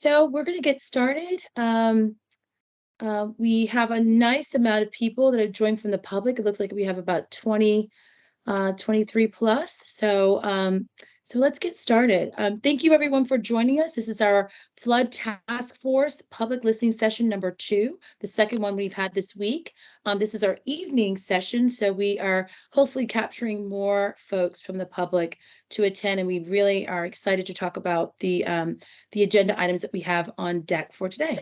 So we're going to get started. We have a nice amount of people that have joined from the public. It looks like we have about 23 plus. So let's get started. Thank you everyone for joining us. This is our Flood Task Force Public Listening Session number 2, the second one we've had this week. This is our evening session, so we are hopefully capturing more folks from the public to attend, and we really are excited to talk about the agenda items that we have on deck for today.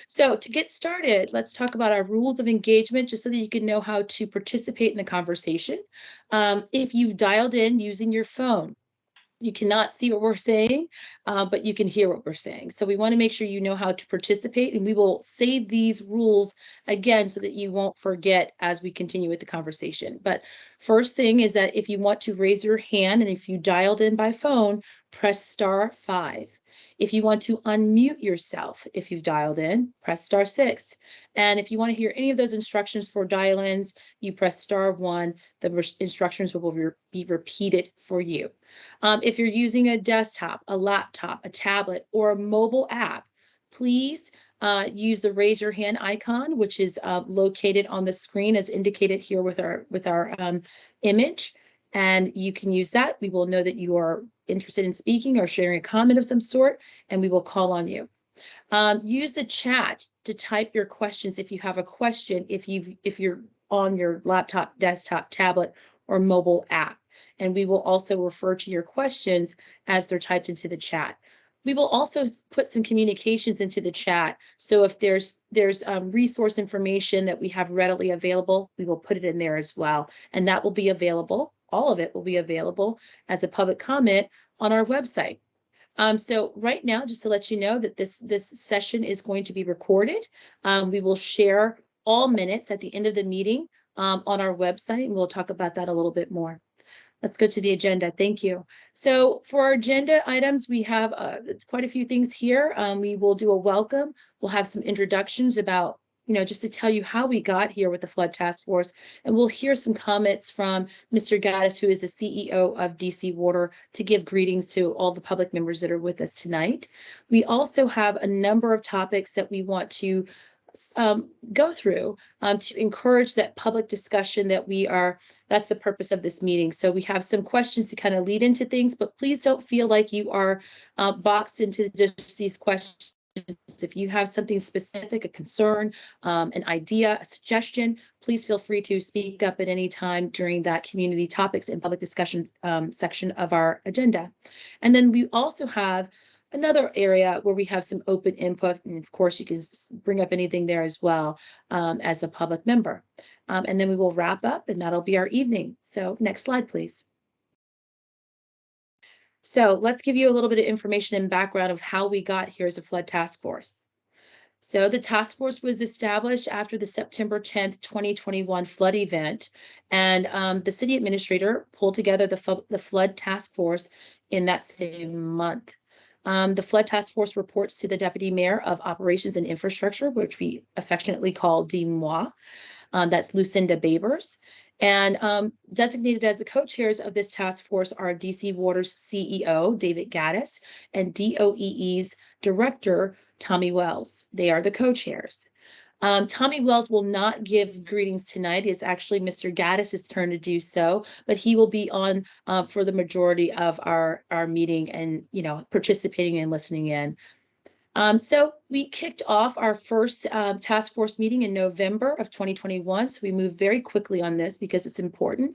So to get started, let's talk about our rules of engagement, just so that you can know how to participate in the conversation. If you've dialed in using your phone, you cannot see what we're saying, but you can hear what we're saying. So we want to make sure you know how to participate, and we will say these rules again so that you won't forget as we continue with the conversation. But first thing is that if you want to raise your hand, and if you dialed in by phone, press *5. If you want to unmute yourself, if you've dialed in, press *6. And if you want to hear any of those instructions for dial-ins, you press *1. The instructions will be repeated for you. If you're using a desktop, a laptop, a tablet, or a mobile app, please use the raise your hand icon, which is located on the screen as indicated here with our image. And you can use that. We will know that you are interested in speaking or sharing a comment of some sort, and we will call on you. Use the chat to type your questions if you have a question, if you're on your laptop, desktop, tablet, or mobile app. And we will also refer to your questions as they're typed into the chat. We will also put some communications into the chat. So if there's resource information that we have readily available, we will put it in there as well. And that will be available, all of it will be available as a public comment on our website. So right now, just to let you know that this session is going to be recorded. We will share all minutes at the end of the meeting on our website, and we'll talk about that a little bit more. Let's go to the agenda. Thank you. So for our agenda items, we have quite a few things here. We will do a welcome. We'll have some introductions about, just to tell you how we got here with the Flood Task Force. And we'll hear some comments from Mr. Gaddis, who is the CEO of DC Water, to give greetings to all the public members that are with us tonight. We also have a number of topics that we want to go through to encourage that public discussion that's the purpose of this meeting. So we have some questions to kind of lead into things, but please don't feel like you are boxed into just these questions. If you have something specific, a concern, an idea, a suggestion, please feel free to speak up at any time during that community topics and public discussions section of our agenda. And then we also have another area where we have some open input, and of course you can bring up anything there as well as a public member. And then we will wrap up, and that'll be our evening. So next slide, please. So let's give you a little bit of information and background of how we got here as a flood task force. So the task force was established after the September 10th, 2021 flood event, and the city administrator pulled together the flood task force in that same month. The Flood Task Force reports to the Deputy Mayor of Operations and Infrastructure, which we affectionately call DMOI. That's Lucinda Babers. And designated as the co-chairs of this task force are DC Water's CEO, David Gaddis, and DOEE's Director, Tommy Wells. They are the co-chairs. Tommy Wells will not give greetings tonight. It's actually Mr. Gaddis's turn to do so, but he will be on for the majority of our meeting and, participating and listening in. So we kicked off our first task force meeting in November of 2021. So we moved very quickly on this because it's important.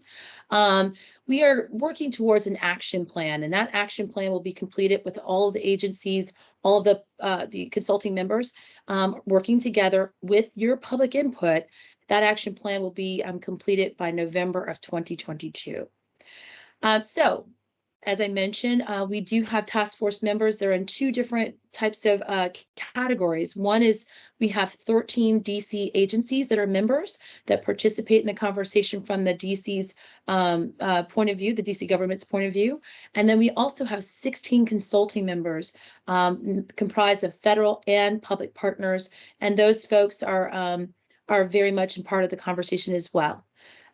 We are working towards an action plan, and that action plan will be completed with all of the agencies, all of the consulting members working together with your public input. That action plan will be completed by November of 2022. So as I mentioned, we do have task force members. They're in two different types of categories. One is we have 13 DC agencies that are members that participate in the conversation from the DC's point of view, the DC government's point of view. And then we also have 16 consulting members comprised of federal and public partners. And those folks are very much a part of the conversation as well.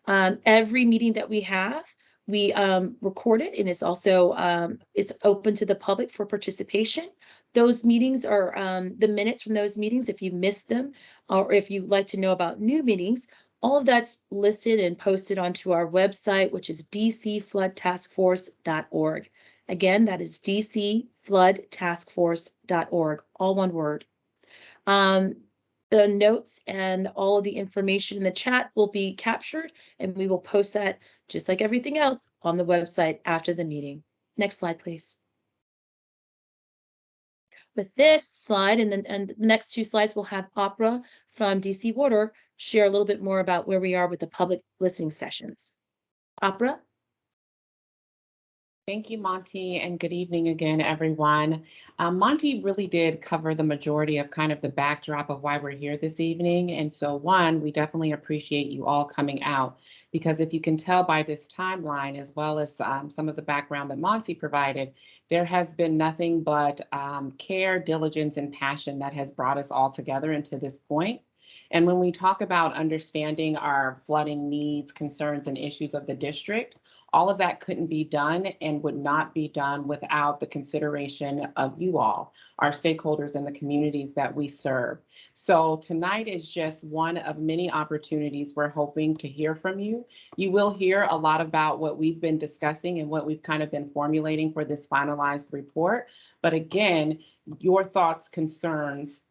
Every meeting that we have, we record it, and it's also it's open to the public for participation. Those meetings are the minutes from those meetings, if you missed them, or if you'd like to know about new meetings, all of that's listed and posted onto our website, which is dcfloodtaskforce.org. Again, that is dcfloodtaskforce.org, all one word. The notes and all of the information in the chat will be captured, and we will post that, just like everything else, on the website after the meeting. Next slide, please. With this slide and the next two slides, we'll have Opera from DC Water share a little bit more about where we are with the public listening sessions. Opera? Thank you, Monty, and good evening again, everyone. Monty really did cover the majority of kind of the backdrop of why we're here this evening. And so, one, we definitely appreciate you all coming out, because if you can tell by this timeline, as well as some of the background that Monty provided, there has been nothing but care, diligence, and passion that has brought us all together into this point. And when we talk about understanding our flooding needs, concerns, and issues of the district, all of that couldn't be done and would not be done without the consideration of you all, our stakeholders in the communities that we serve. So tonight is just one of many opportunities we're hoping to hear from you. You will hear a lot about what we've been discussing and what we've kind of been formulating for this finalized report. But again, your thoughts, concerns,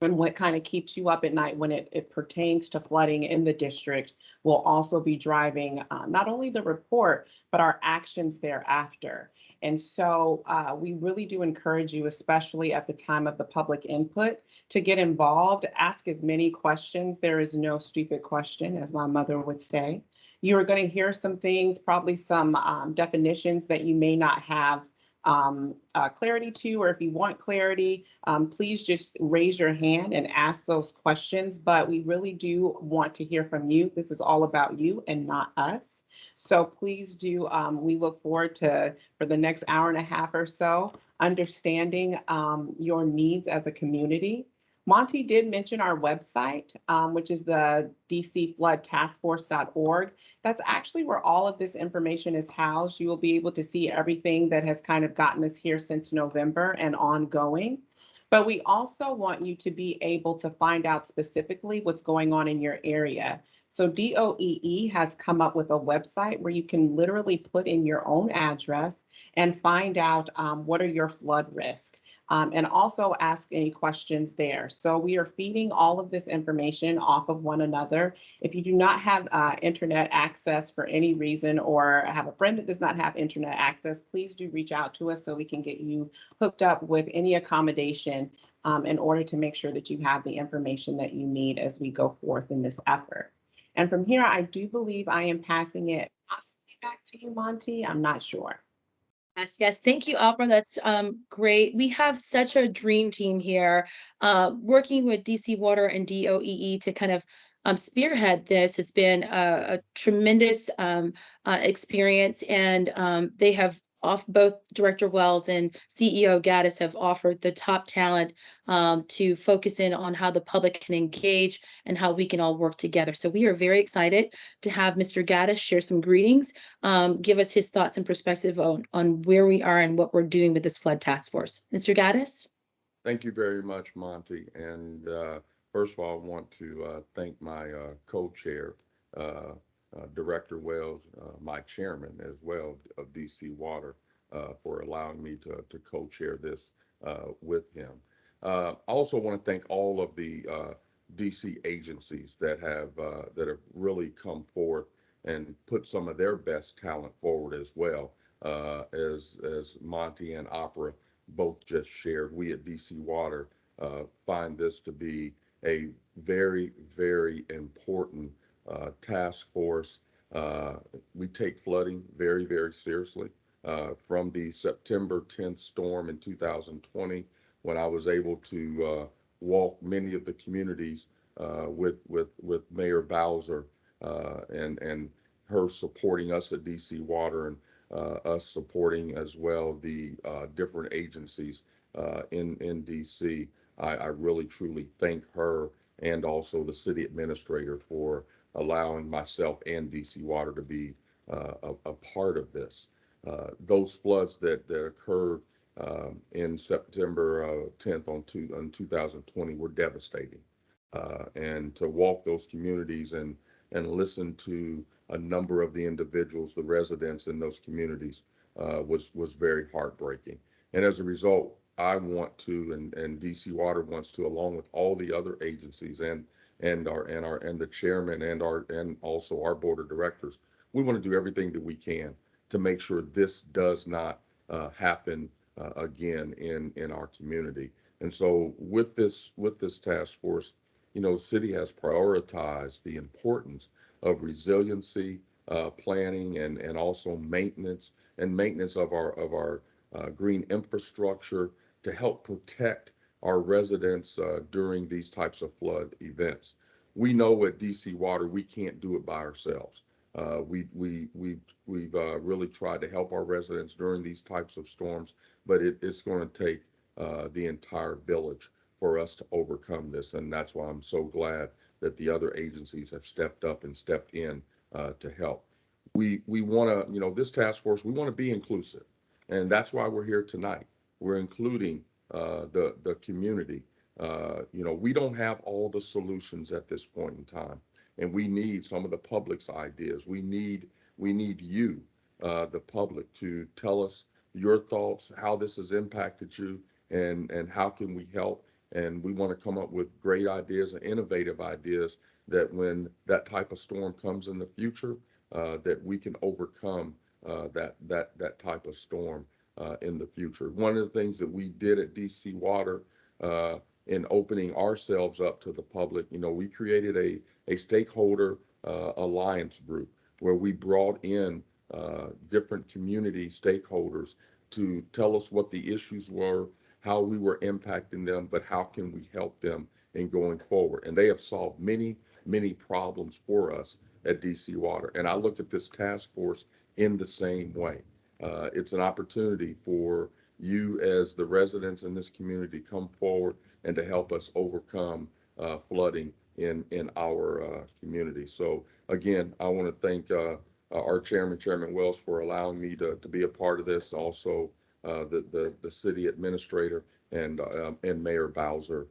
and what kind of keeps you up at night when it pertains to flooding in the district will also be driving not only the report, but our actions thereafter. And so we really do encourage you, especially at the time of the public input, to get involved, ask as many questions. There is no stupid question, as my mother would say. You are going to hear some things, probably some definitions that you may not have clarity to, or if you want clarity, please just raise your hand and ask those questions. But we really do want to hear from you. This is all about you and not us. So please do, we look forward to, for the next hour and a half or so, understanding your needs as a community. Monty did mention our website, which is the dcfloodtaskforce.org. That's actually where all of this information is housed. You will be able to see everything that has kind of gotten us here since November and ongoing. But we also want you to be able to find out specifically what's going on in your area. So DOEE has come up with a website where you can literally put in your own address and find out what are your flood risks. And also ask any questions there. So we are feeding all of this information off of one another. If you do not have internet access for any reason, or have a friend that does not have internet access, please do reach out to us so we can get you hooked up with any accommodation in order to make sure that you have the information that you need as we go forth in this effort. And from here, I do believe I am passing it possibly back to you, Monty. I'm not sure. Yes, yes. Thank you, Opera. That's great. We have such a dream team here, working with DC Water and DOEE to kind of spearhead this has been a tremendous experience, and they have off both Director Wells and CEO Gaddis have offered the top talent to focus in on how the public can engage and how we can all work together. So we are very excited to have Mr. Gaddis share some greetings, give us his thoughts and perspective on where we are and what we're doing with this flood task force. Mr. Gaddis? Thank you very much, Monty. And first of all, I want to thank my co-chair, Director Wells, my chairman as well of DC Water, for allowing me to co-chair this with him. I also want to thank all of the DC agencies that have really come forth and put some of their best talent forward as well, as Monty and Opera both just shared. We at DC Water find this to be a very, very important task force. We take flooding very, very seriously. From the September 10th storm in 2020, when I was able to walk many of the communities with Mayor Bowser, and her supporting us at DC Water, and us supporting as well the different agencies in DC. I really truly thank her, and also the city administrator, for allowing myself and DC Water to be a part of this. Those floods that occurred in September 10th on 2020 were devastating. And to walk those communities and listen to a number of the individuals, the residents in those communities, was very heartbreaking. And as a result, I want to, and DC Water wants to, along with all the other agencies and the chairman and also our board of directors, we want to do everything that we can to make sure this does not happen again in our community. And so with this task force, city has prioritized the importance of resiliency planning and also maintenance of our green infrastructure to help protect our residents during these types of flood events. We know at DC Water we can't do it by ourselves. We've really tried to help our residents during these types of storms, but it's going to take the entire village for us to overcome this, and that's why I'm so glad that the other agencies have stepped up and stepped in to help. We want to, this task force, we want to be inclusive, and that's why we're here tonight. We're including the community. We don't have all the solutions at this point in time, and we need some of the public's ideas. We need you, the public, to tell us your thoughts, how this has impacted you, and how can we help. And we want to come up with great ideas and innovative ideas that when that type of storm comes in the future, that we can overcome that type of storm in the future. One of the things that we did at DC Water in opening ourselves up to the public, we created a stakeholder alliance group where we brought in different community stakeholders to tell us what the issues were, how we were impacting them, but how can we help them in going forward. And they have solved many problems for us at DC Water. And I look at this task force in the same way. It's an opportunity for you as the residents in this community come forward and to help us overcome flooding in our community. So again, I want to thank our Chairman Wells, for allowing me to be a part of this. Also, the city administrator and Mayor Bowser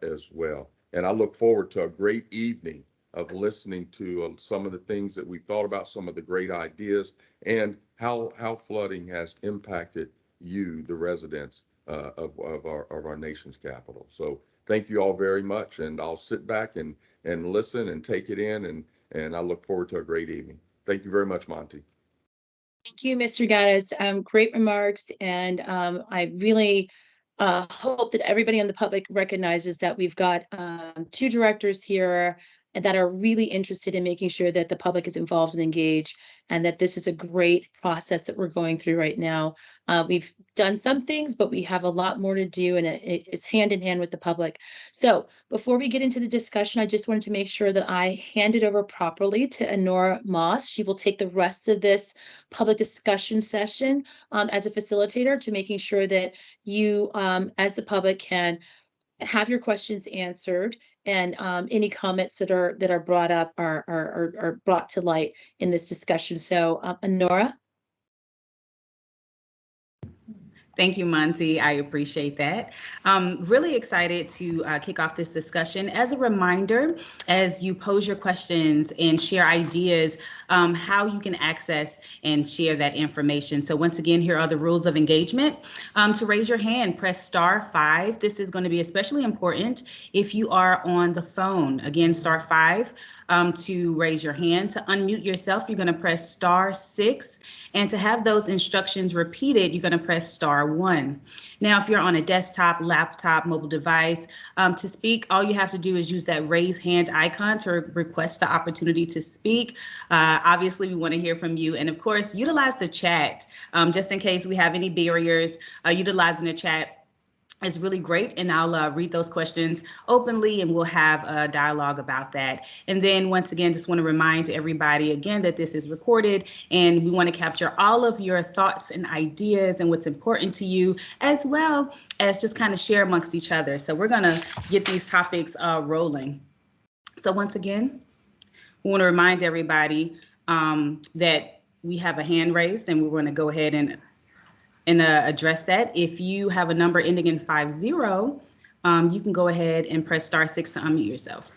as well. And I look forward to a great evening of listening to some of the things that we've thought about, some of the great ideas, and how flooding has impacted you, the residents of our nation's capital. So thank you all very much, and I'll sit back and listen and take it in, and I look forward to a great evening. Thank you very much, Monty. Thank you, Mr. Gaddis. Great remarks, and I really hope that everybody in the public recognizes that we've got two directors here and that are really interested in making sure that the public is involved and engaged, and that this is a great process that we're going through right now. We've done some things, but we have a lot more to do, and it's hand in hand with the public. So before we get into the discussion, I just wanted to make sure that I hand it over properly to Honora Moss. She will take the rest of this public discussion session as a facilitator, to making sure that you, as the public, can have your questions answered, and any comments that are brought up are brought to light in this discussion. So, Honora. Thank you, Monty. I appreciate that. Really excited to kick off this discussion. As a reminder, as you pose your questions and share ideas, how you can access and share that information. So once again, here are the rules of engagement. To raise your hand, press *5. This is going to be especially important if you are on the phone. Again, *5 to raise your hand. To unmute yourself, you're going to press *6. And to have those instructions repeated, you're going to press *1. Now, if you're on a desktop, laptop, mobile device, to speak, all you have to do is use that raise hand icon to request the opportunity to speak. Obviously, we want to hear from you. And of course, utilize the chat just in case we have any barriers. Utilizing the chat is really great, and I'll read those questions openly, and we'll have a dialogue about that. And then once again, just want to remind everybody again that this is recorded, and we want to capture all of your thoughts and ideas and what's important to you, as well as just kind of share amongst each other. So we're going to get these topics rolling. So once again, we want to remind everybody that we have a hand raised, and we're going to go ahead and and address that. If you have a number ending in 50, you can go ahead and press *6 to unmute yourself.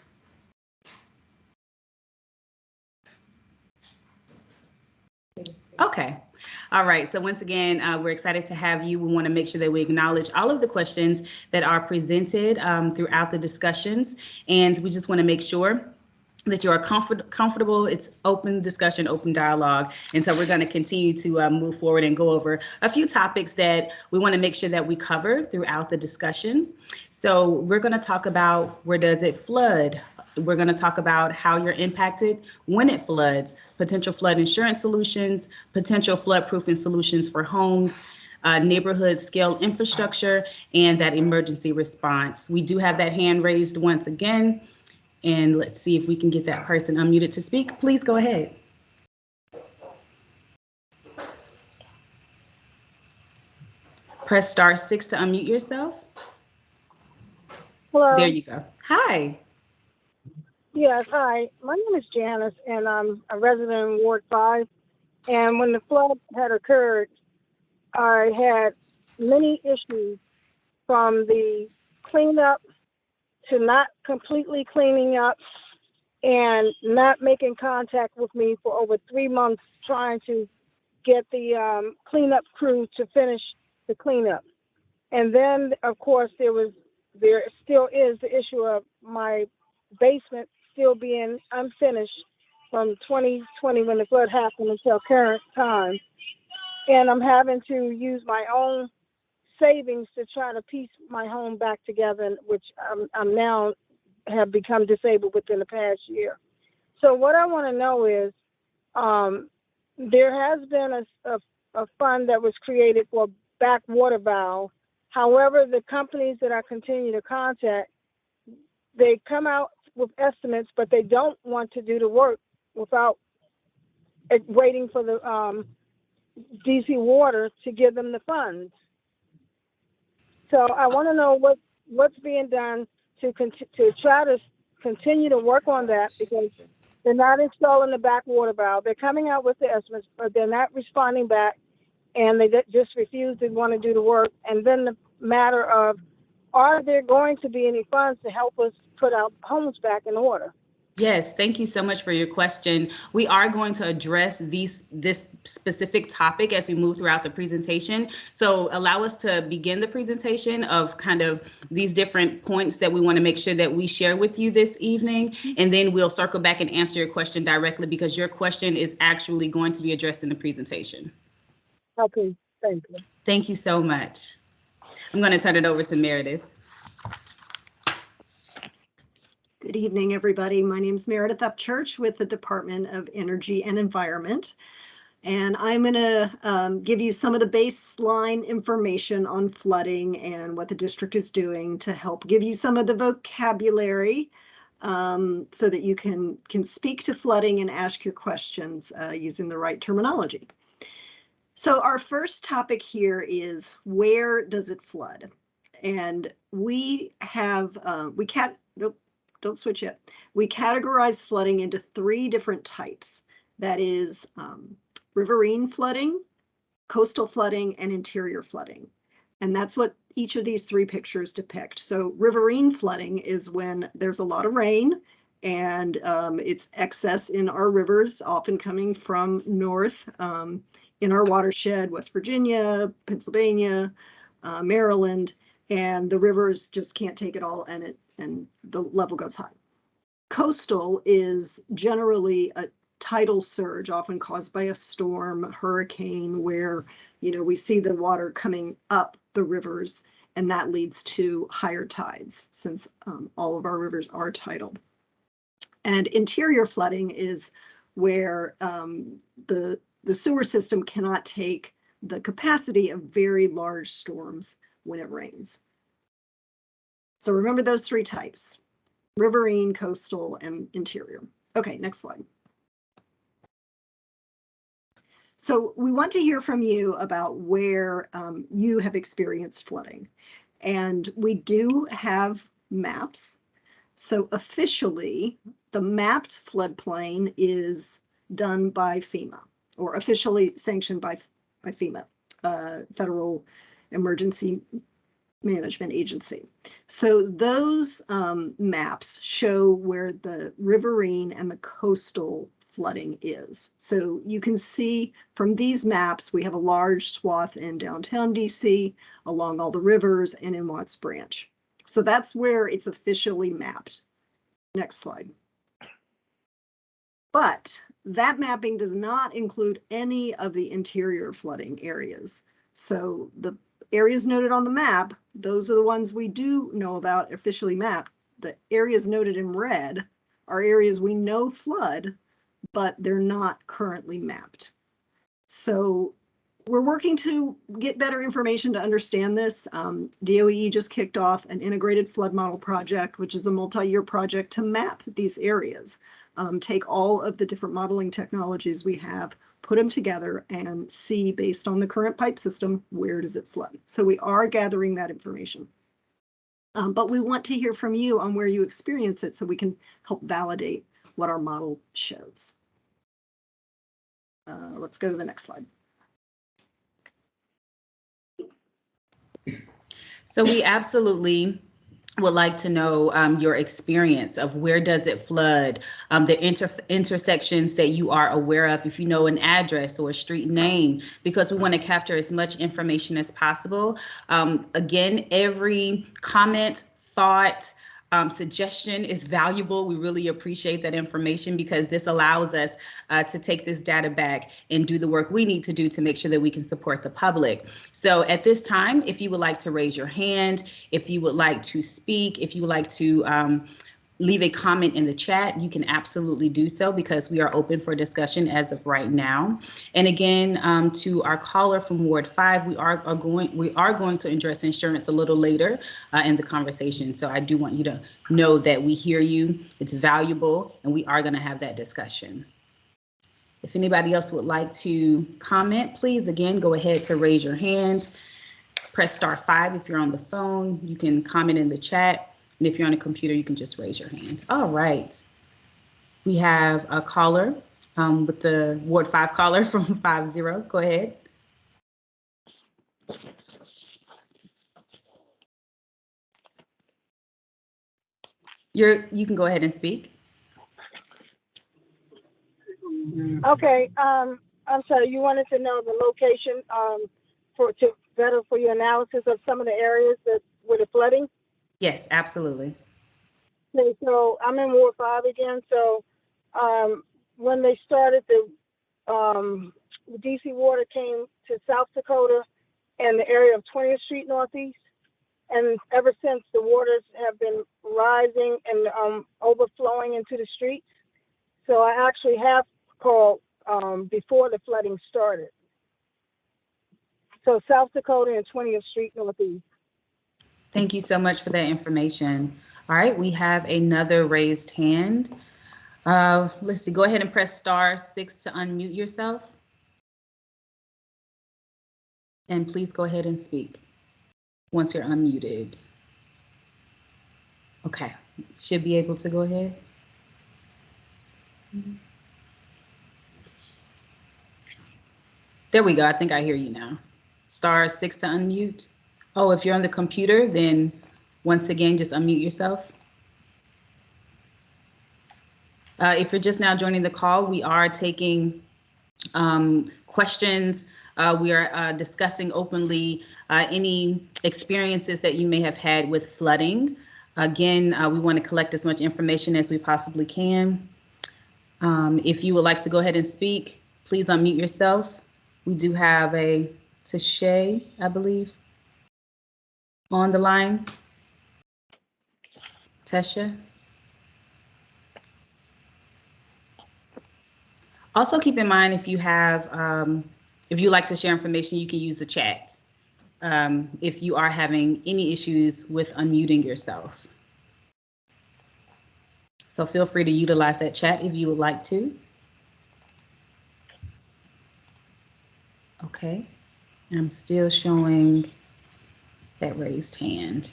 Okay. All right. So once again, we're excited to have you. We want to make sure that we acknowledge all of the questions that are presented throughout the discussions. And we just want to make sure that you are comfortable. It's open discussion, open dialogue. And so we're going to continue to move forward and go over a few topics that we want to make sure that we cover throughout the discussion. So we're going to talk about, where does it flood? We're going to talk about how you're impacted when it floods, potential flood insurance solutions, potential flood proofing solutions for homes, neighborhood scale infrastructure, and that emergency response. We do have that hand raised once again. And let's see if we can get that person unmuted to speak. Please go ahead. Press *6 to unmute yourself. Hello. There you go. Hi. Yes, hi. My name is Janice, and I'm a resident in Ward 5. And when the flood had occurred, I had many issues, from the cleanup to not completely cleaning up and not making contact with me for over 3 months, trying to get the cleanup crew to finish the cleanup. And then, of course, there still is the issue of my basement still being unfinished from 2020 when the flood happened until current time. And I'm having to use my own savings to try to piece my home back together, which I'm now have become disabled within the past year. So what I want to know is, there has been a fund that was created for backwater valve. However, the companies that I continue to contact, they come out with estimates, but they don't want to do the work without waiting for the DC Water to give them the funds. So I want to know what's being done to try to continue to work on that, because they're not installing the backwater valve. They're coming out with the estimates, but they're not responding back, and they just refuse to want to do the work. And then the matter of, are there going to be any funds to help us put our homes back in order? Yes, thank you so much for your question. We are going to address this specific topic as we move throughout the presentation. So allow us to begin the presentation of kind of these different points that we want to make sure that we share with you this evening. And then we'll circle back and answer your question directly, because your question is actually going to be addressed in the presentation. Okay, thank you. Thank you so much. I'm going to turn it over to Meredith. Good evening, everybody. My name is Meredith Upchurch with the Department of Energy and Environment. And I'm going to give you some of the baseline information on flooding and what the district is doing to help give you some of the vocabulary so that you can speak to flooding and ask your questions using the right terminology. So our first topic here is, where does it flood? And we have, don't switch yet. We categorize flooding into 3 different types. That is riverine flooding, coastal flooding, and interior flooding. And that's what each of these 3 pictures depict. So riverine flooding is when there's a lot of rain and it's excess in our rivers, often coming from north in our watershed, West Virginia, Pennsylvania, Maryland, and the rivers just can't take it all, and the level goes high. Coastal is generally a tidal surge, often caused by a storm, hurricane, where we see the water coming up the rivers, and that leads to higher tides, since all of our rivers are tidal. And interior flooding is where the sewer system cannot take the capacity of very large storms when it rains. So remember those 3 types: riverine, coastal, and interior. Okay, next slide. So we want to hear from you about where you have experienced flooding. And we do have maps. So officially, the mapped floodplain is done by FEMA, or officially sanctioned by FEMA. Federal Emergency Management Agency. So those maps show where the riverine and the coastal flooding is. So you can see from these maps, we have a large swath in downtown DC, along all the rivers, and in Watts Branch. So that's where it's officially mapped. Next slide. But that mapping does not include any of the interior flooding areas. So the areas noted on the map, those are the ones we do know about officially mapped. The areas noted in red are areas we know flood, but they're not currently mapped. So we're working to get better information to understand this. DOE just kicked off an integrated flood model project, which is a multi-year project to map these areas. Take all of the different modeling technologies we have, put them together and see based on the current pipe system, where does it flood? So we are gathering that information. But we want to hear from you on where you experience it so we can help validate what our model shows. Let's go to the next slide. So we absolutely would like to know your experience of where does it flood, the intersections that you are aware of, if you know an address or a street name, because we want to capture as much information as possible. Again, every comment, thought, suggestion is valuable. We really appreciate that information because this allows us to take this data back and do the work we need to do to make sure that we can support the public. So at this time, if you would like to raise your hand, if you would like to speak, if you would like to leave a comment in the chat, you can absolutely do so because we are open for discussion as of right now. And again, to our caller from Ward 5, we are going to address insurance a little later in the conversation. So I do want you to know that we hear you, it's valuable, and we are going to have that discussion. If anybody else would like to comment, please, again, go ahead to raise your hand. Press *5 if you're on the phone. You can comment in the chat. And if you're on a computer, you can just raise your hand. All right. We have a caller with the Ward 5 caller from 50. Go ahead. You can go ahead and speak. Okay. I'm sorry. You wanted to know the location better for your analysis of some of the areas where the flooding. Yes, absolutely. Okay, so I'm in Ward 5 again. So when they started the DC water came to South Dakota and the area of 20th Street Northeast. And ever since, the waters have been rising and overflowing into the streets. So I actually have called before the flooding started. So South Dakota and 20th Street Northeast. Thank you so much for that information. All right, we have another raised hand. Let's see, go ahead and press *6 to unmute yourself. And please go ahead and speak once you're unmuted. Okay, should be able to go ahead. There we go, I think I hear you now. *6 to unmute. Oh, if you're on the computer, then once again, just unmute yourself. If you're just now joining the call, we are taking questions. We are discussing openly any experiences that you may have had with flooding. Again, we want to collect as much information as we possibly can. If you would like to go ahead and speak, please unmute yourself. We do have a Tashay, I believe, on the line. Tesha. Also keep in mind, if you have, if you like to share information, you can use the chat if you are having any issues with unmuting yourself. So feel free to utilize that chat if you would like to. Okay, I'm still showing that raised hand.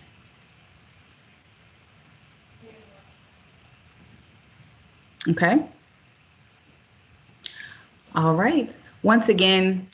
Okay. All right. Once again,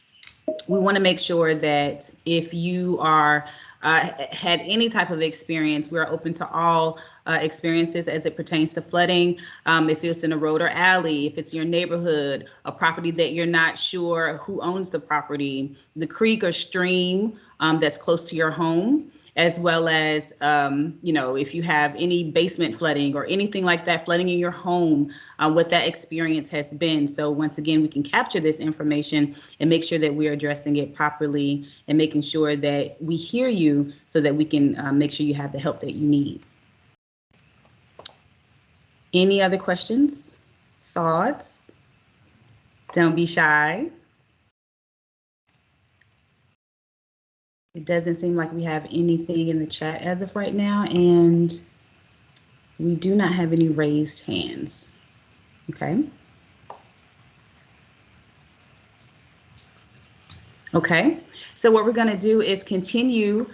we want to make sure that if you are had any type of experience, we're open to all experiences as it pertains to flooding. If it's in a road or alley, if it's your neighborhood, a property that you're not sure who owns the property, the creek or stream that's close to your home, as well as, if you have any basement flooding or anything like that, flooding in your home, what that experience has been. So once again, we can capture this information and make sure that we're addressing it properly and making sure that we hear you so that we can make sure you have the help that you need. Any other questions, thoughts? Don't be shy. It doesn't seem like we have anything in the chat as of right now, and we do not have any raised hands. Okay. Okay. So what we're going to do is continue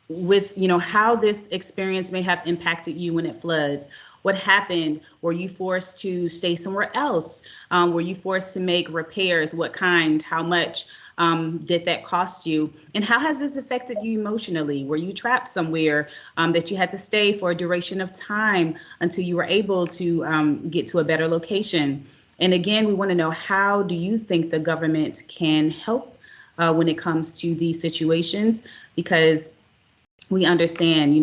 with, how this experience may have impacted you when it floods. What happened? Were you forced to stay somewhere else? Were you forced to make repairs? What kind? How much? Did that cost you? And how has this affected you emotionally? Were you trapped somewhere that you had to stay for a duration of time until you were able to get to a better location? And again, we want to know, how do you think the government can help when it comes to these situations? Because we understand,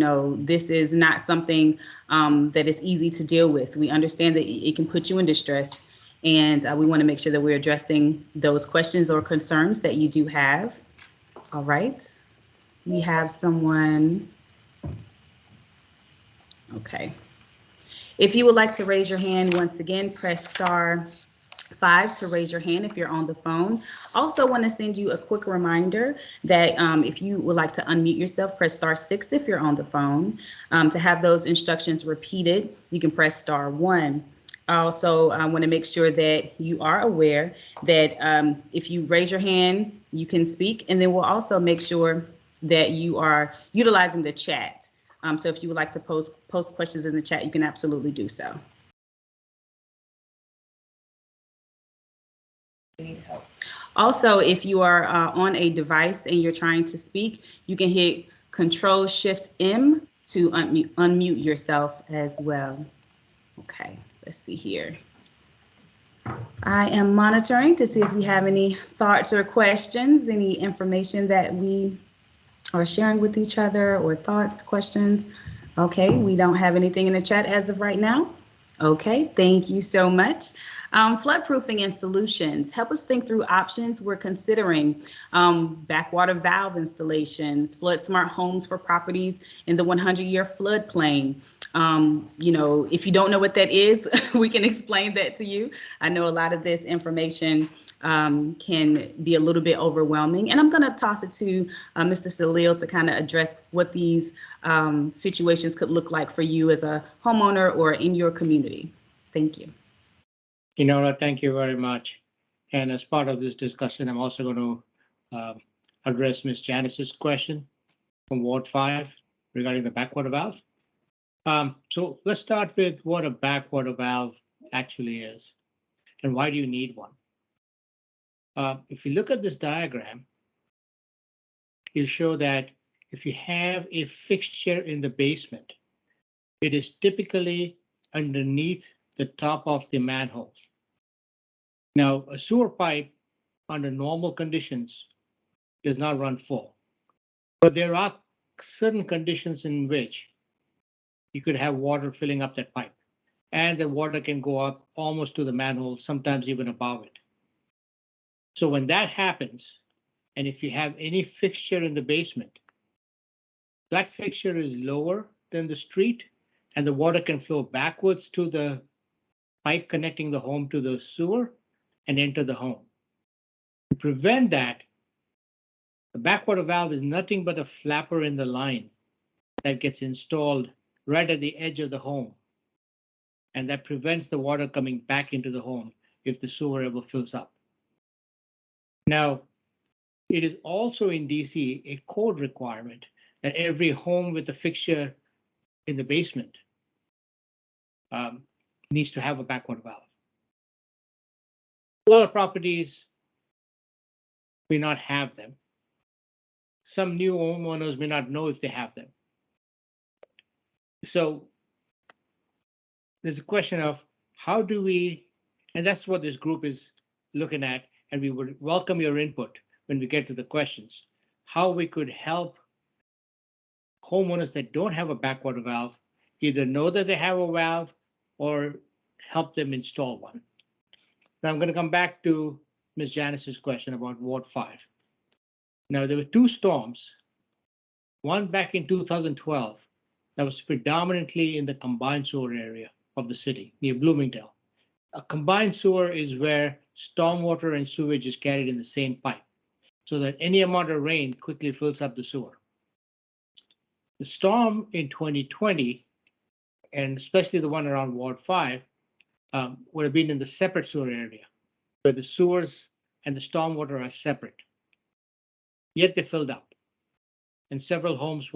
this is not something that is easy to deal with. We understand that it can put you in distress. And we want to make sure that we're addressing those questions or concerns that you do have. All right. We have someone. Okay. If you would like to raise your hand, once again, press *5 to raise your hand if you're on the phone. Also want to send you a quick reminder that if you would like to unmute yourself, press *6 if you're on the phone. To have those instructions repeated, you can press *1. Also, I want to make sure that you are aware that if you raise your hand, you can speak, and then we'll also make sure that you are utilizing the chat. So if you would like to post questions in the chat, you can absolutely do so. Also, if you are on a device and you're trying to speak, you can hit Control-Shift-M to unmute yourself as well. Okay, let's see here. I am monitoring to see if we have any thoughts or questions, any information that we are sharing with each other, or thoughts, questions. Okay, we don't have anything in the chat as of right now. Okay, thank you so much. Floodproofing and solutions. Help us think through options we're considering. Backwater valve installations, flood smart homes for properties in the 100-year floodplain. If you don't know what that is, we can explain that to you. I know a lot of this information can be a little bit overwhelming, and I'm going to toss it to Mr. Salil to kind of address what these situations could look like for you as a homeowner or in your community. Thank you. Inora, thank you very much. And as part of this discussion, I'm also going to address Ms. Janice's question from Ward 5 regarding the backwater valve. So let's start with what a backwater valve actually is and why do you need one. If you look at this diagram, it'll show that if you have a fixture in the basement, it is typically underneath the top of the manhole. Now, a sewer pipe under normal conditions does not run full, but there are certain conditions in which you could have water filling up that pipe, and the water can go up almost to the manhole, sometimes even above it. So when that happens, and if you have any fixture in the basement, that fixture is lower than the street, and the water can flow backwards to the pipe connecting the home to the sewer and enter the home. To prevent that, the backwater valve is nothing but a flapper in the line that gets installed right at the edge of the home, and that prevents the water coming back into the home if the sewer ever fills up. Now, it is also in DC a code requirement that every home with a fixture in the basement needs to have a backwater valve. A lot of properties may not have them. Some new homeowners may not know if they have them. So there's a question of how do we, and that's what this group is looking at, and we would welcome your input when we get to the questions, how we could help homeowners that don't have a backwater valve either know that they have a valve or help them install one. Now I'm going to come back to Ms. Janice's question about Ward 5. Now there were two storms, one back in 2012 that was predominantly in the combined sewer area of the city near Bloomingdale. A combined sewer is where stormwater and sewage is carried in the same pipe, so that any amount of rain quickly fills up the sewer. The storm in 2020, and especially the one around Ward 5, would have been in the separate sewer area, where the sewers and the stormwater are separate. Yet they filled up, and several homes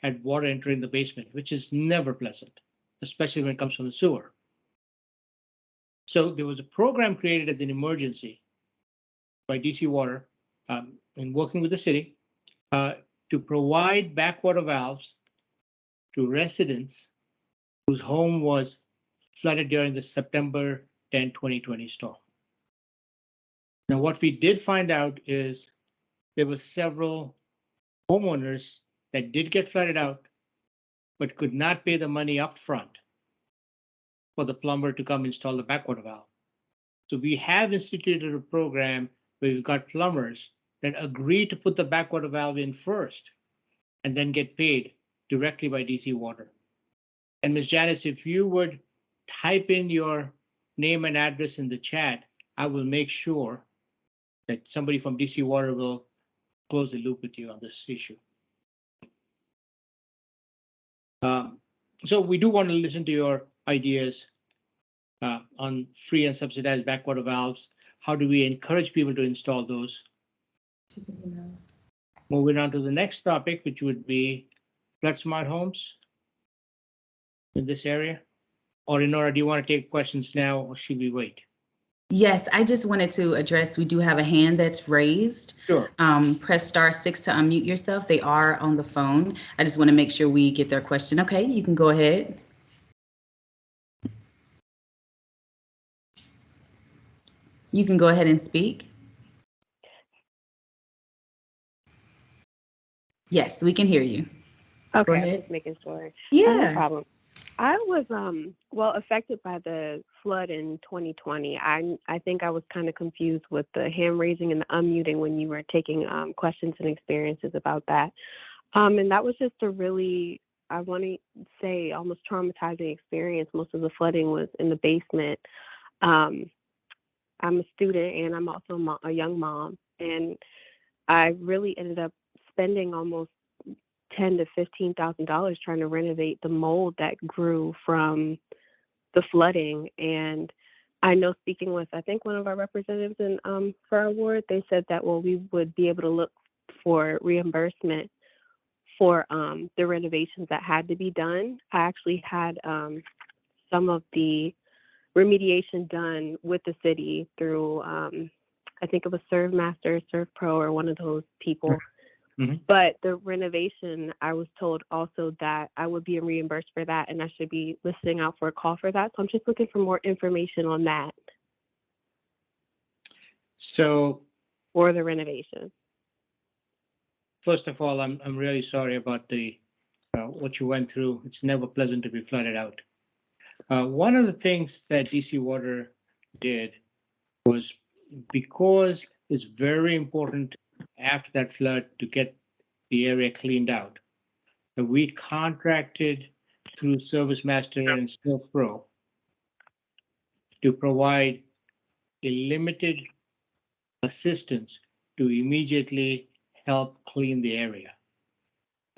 had water entering the basement, which is never pleasant, especially when it comes from the sewer. So there was a program created as an emergency by DC Water in working with the city to provide backwater valves to residents whose home was flooded during the September 10, 2020 storm. Now, what we did find out is there were several homeowners that did get flooded out, but could not pay the money up front for the plumber to come install the backwater valve. So we have instituted a program where we've got plumbers that agree to put the backwater valve in first and then get paid directly by DC Water. And Ms. Janice, if you would type in your name and address in the chat, I will make sure that somebody from DC Water will close the loop with you on this issue. So we do want to listen to your ideas on free and subsidized backwater valves. How do we encourage people to install those? Moving on to the next topic, which would be flood smart homes in this area. Or Inora, do you want to take questions now, or should we wait? Yes, I just wanted to address, we do have a hand that's raised. Sure. Press *6 to unmute yourself. They are on the phone. I just want to make sure we get their question. Okay, you can go ahead. You can go ahead and speak. Yes, we can hear you. Okay, Go I'm ahead. just making sure. Yeah. No problem. I was affected by the flood in 2020. I think I was kind of confused with the hand raising and the unmuting when you were taking questions and experiences about that. And that was just a really, I want to say, almost traumatizing experience. Most of the flooding was in the basement. I'm a student and I'm also a young mom, and I really ended up spending almost $10,000 to $15,000 trying to renovate the mold that grew from the flooding. And I know, speaking with, I think, one of our representatives in for our ward, they said that, well, we would be able to look for reimbursement for the renovations that had to be done. I actually had some of the remediation done with the city through, I think it was ServMaster, ServPro, or one of those people. Mm-hmm. But the renovation, I was told also that I would be reimbursed for that, and I should be listening out for a call for that. So I'm just looking for more information on that. So, for the renovation. First of all, I'm really sorry about the what you went through. It's never pleasant to be flooded out. One of the things that DC Water did was, because it's very important after that flood to get the area cleaned out, we contracted through ServiceMaster and ServPro to provide a limited assistance to immediately help clean the area.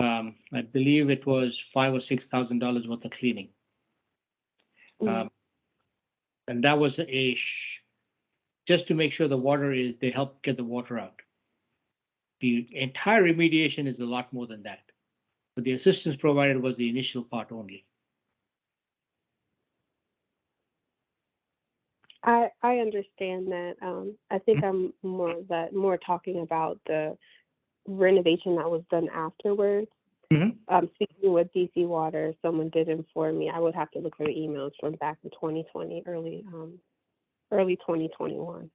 I believe it was $5,000 or $6,000 worth of cleaning. And that was just to make sure the water they help get the water out. The entire remediation is a lot more than that. But the assistance provided was the initial part only. I I understand that. I think I'm more talking about the renovation that was done afterwards. Speaking with DC Water, someone did inform me. I would have to look for the emails from back in 2020, early 2021.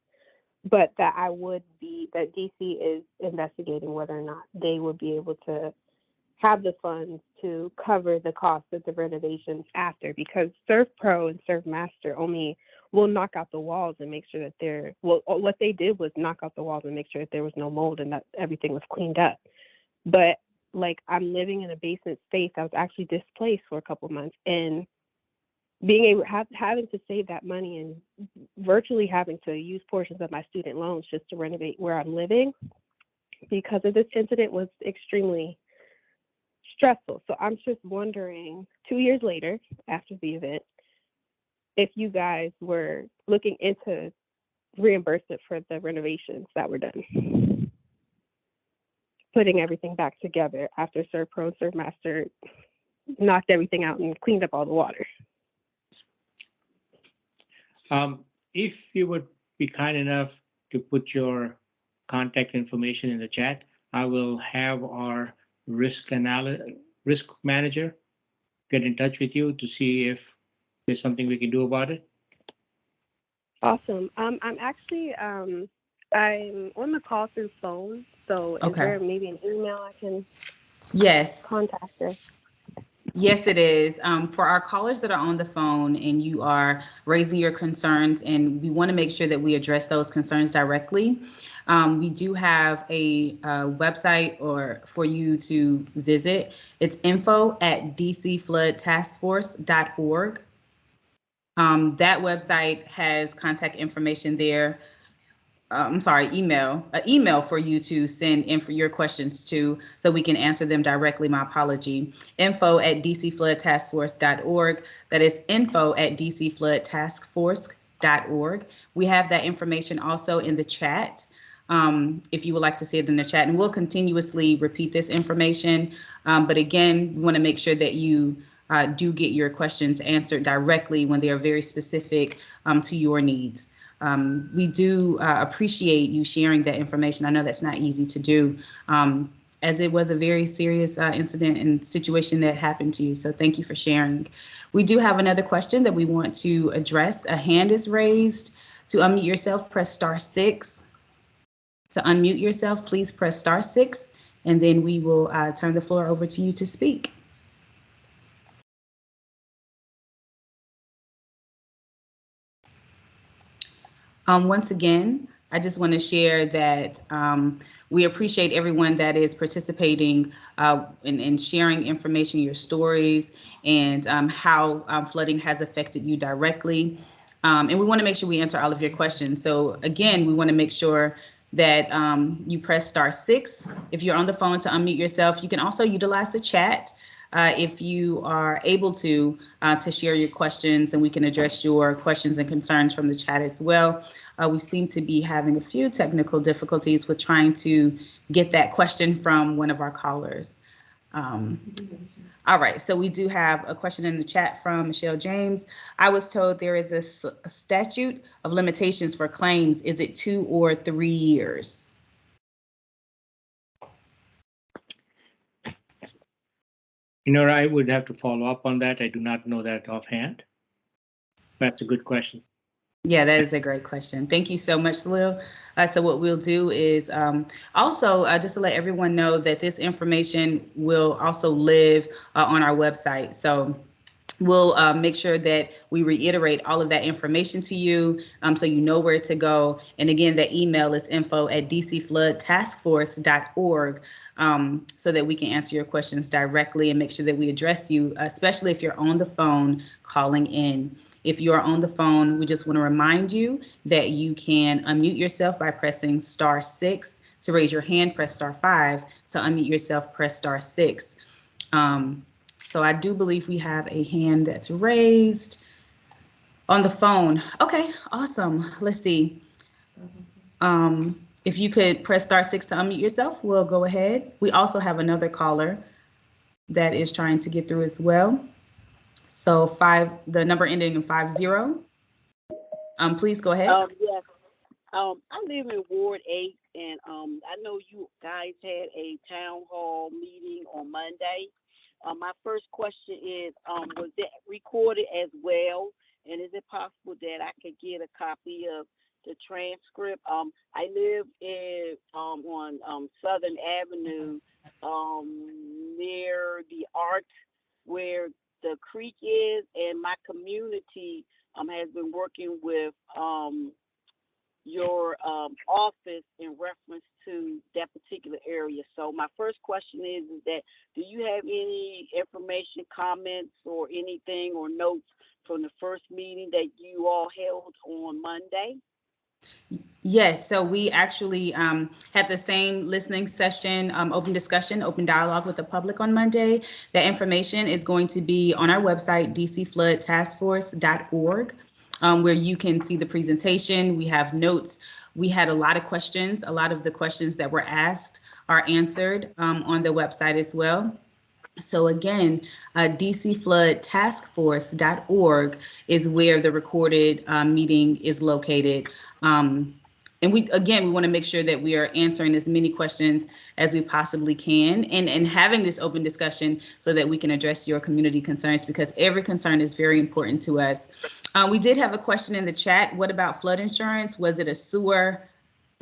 But that DC is investigating whether or not they would be able to have the funds to cover the cost of the renovations after, because Surf Pro and Surf Master only will knock out the walls and make sure that what they did was knock out the walls and make sure that there was no mold and that everything was cleaned up. But like, I'm living in a basement space. I was actually displaced for a couple months, and being able having to save that money and virtually having to use portions of my student loans just to renovate where I'm living because of this incident was extremely stressful. So I'm just wondering, 2 years later, after the event, if you guys were looking into reimbursement for the renovations that were done, putting everything back together after Surf Pro and Surf Master knocked everything out and cleaned up all the water. If you would be kind enough to put your contact information in the chat, I will have our risk manager get in touch with you to see if there's something we can do about it. Awesome. I'm actually I'm on the call through phone. So is there maybe an email I can contact her? Yes, it is. For our callers that are on the phone and you are raising your concerns, and we want to make sure that we address those concerns directly, we do have a website for you to visit. It's info@dcfloodtaskforce.org. That website has contact information there. Email for you to send in for your questions to, so we can answer them directly. My apology. info@dcfloodtaskforce.org. That is info@dcfloodtaskforce.org. We have that information also in the chat. If you would like to see it in the chat, and we'll continuously repeat this information. But again, we want to make sure that you do get your questions answered directly when they are very specific to your needs. We do appreciate you sharing that information. I know that's not easy to do, as it was a very serious incident and situation that happened to you. So thank you for sharing. We do have another question that we want to address. A hand is raised. To unmute yourself, press *6. To unmute yourself, please press *6, and then we will turn the floor over to you to speak. Once again, I just want to share that we appreciate everyone that is participating and sharing information, your stories, and how flooding has affected you directly. And we want to make sure we answer all of your questions. So again, we want to make sure that you press *6. If you're on the phone, to unmute yourself. You can also utilize the chat if you are able to share your questions, and we can address your questions and concerns from the chat as well. We seem to be having a few technical difficulties with trying to get that question from one of our callers. All right, so we do have a question in the chat from Michelle James. I was told there is a statute of limitations for claims. Is it 2 or 3 years? I would have to follow up on that. I do not know that offhand. That's a good question. Yeah, that is a great question. Thank you so much, Salil. So what we'll do is also just to let everyone know that this information will also live on our website. So we'll make sure that we reiterate all of that information to you, so you know where to go. And again, that email is info@dcfloodtaskforce.org, so that we can answer your questions directly and make sure that we address you, especially if you're on the phone calling in. If you're on the phone, we just want to remind you that you can unmute yourself by pressing *6. To raise your hand, press *5. To unmute yourself, press *6. So I do believe we have a hand that's raised on the phone. Okay, awesome. Let's see. If you could press *6 to unmute yourself, we'll go ahead. We also have another caller that is trying to get through as well. So the number ending in 50. Please go ahead. Yes. I live in Ward 8, and I know you guys had a town hall meeting on Monday. My first question is, was that recorded as well? And is it possible that I could get a copy of the transcript? I live on Southern Avenue, near the Arch, where the creek is, and my community has been working with your office in reference to that particular area. So my first question is that, do you have any information, comments, or anything, or notes from the first meeting that you all held on Monday? Yes, so we actually had the same listening session, open discussion, open dialogue with the public on Monday. That information is going to be on our website, dcfloodtaskforce.org, where you can see the presentation. We have notes. We had a lot of questions. A lot of the questions that were asked are answered on the website as well. So again, dcfloodtaskforce.org is where the recorded meeting is located. And we want to make sure that we are answering as many questions as we possibly can, and having this open discussion so that we can address your community concerns, because every concern is very important to us. We did have a question in the chat. What about flood insurance? Was it a sewer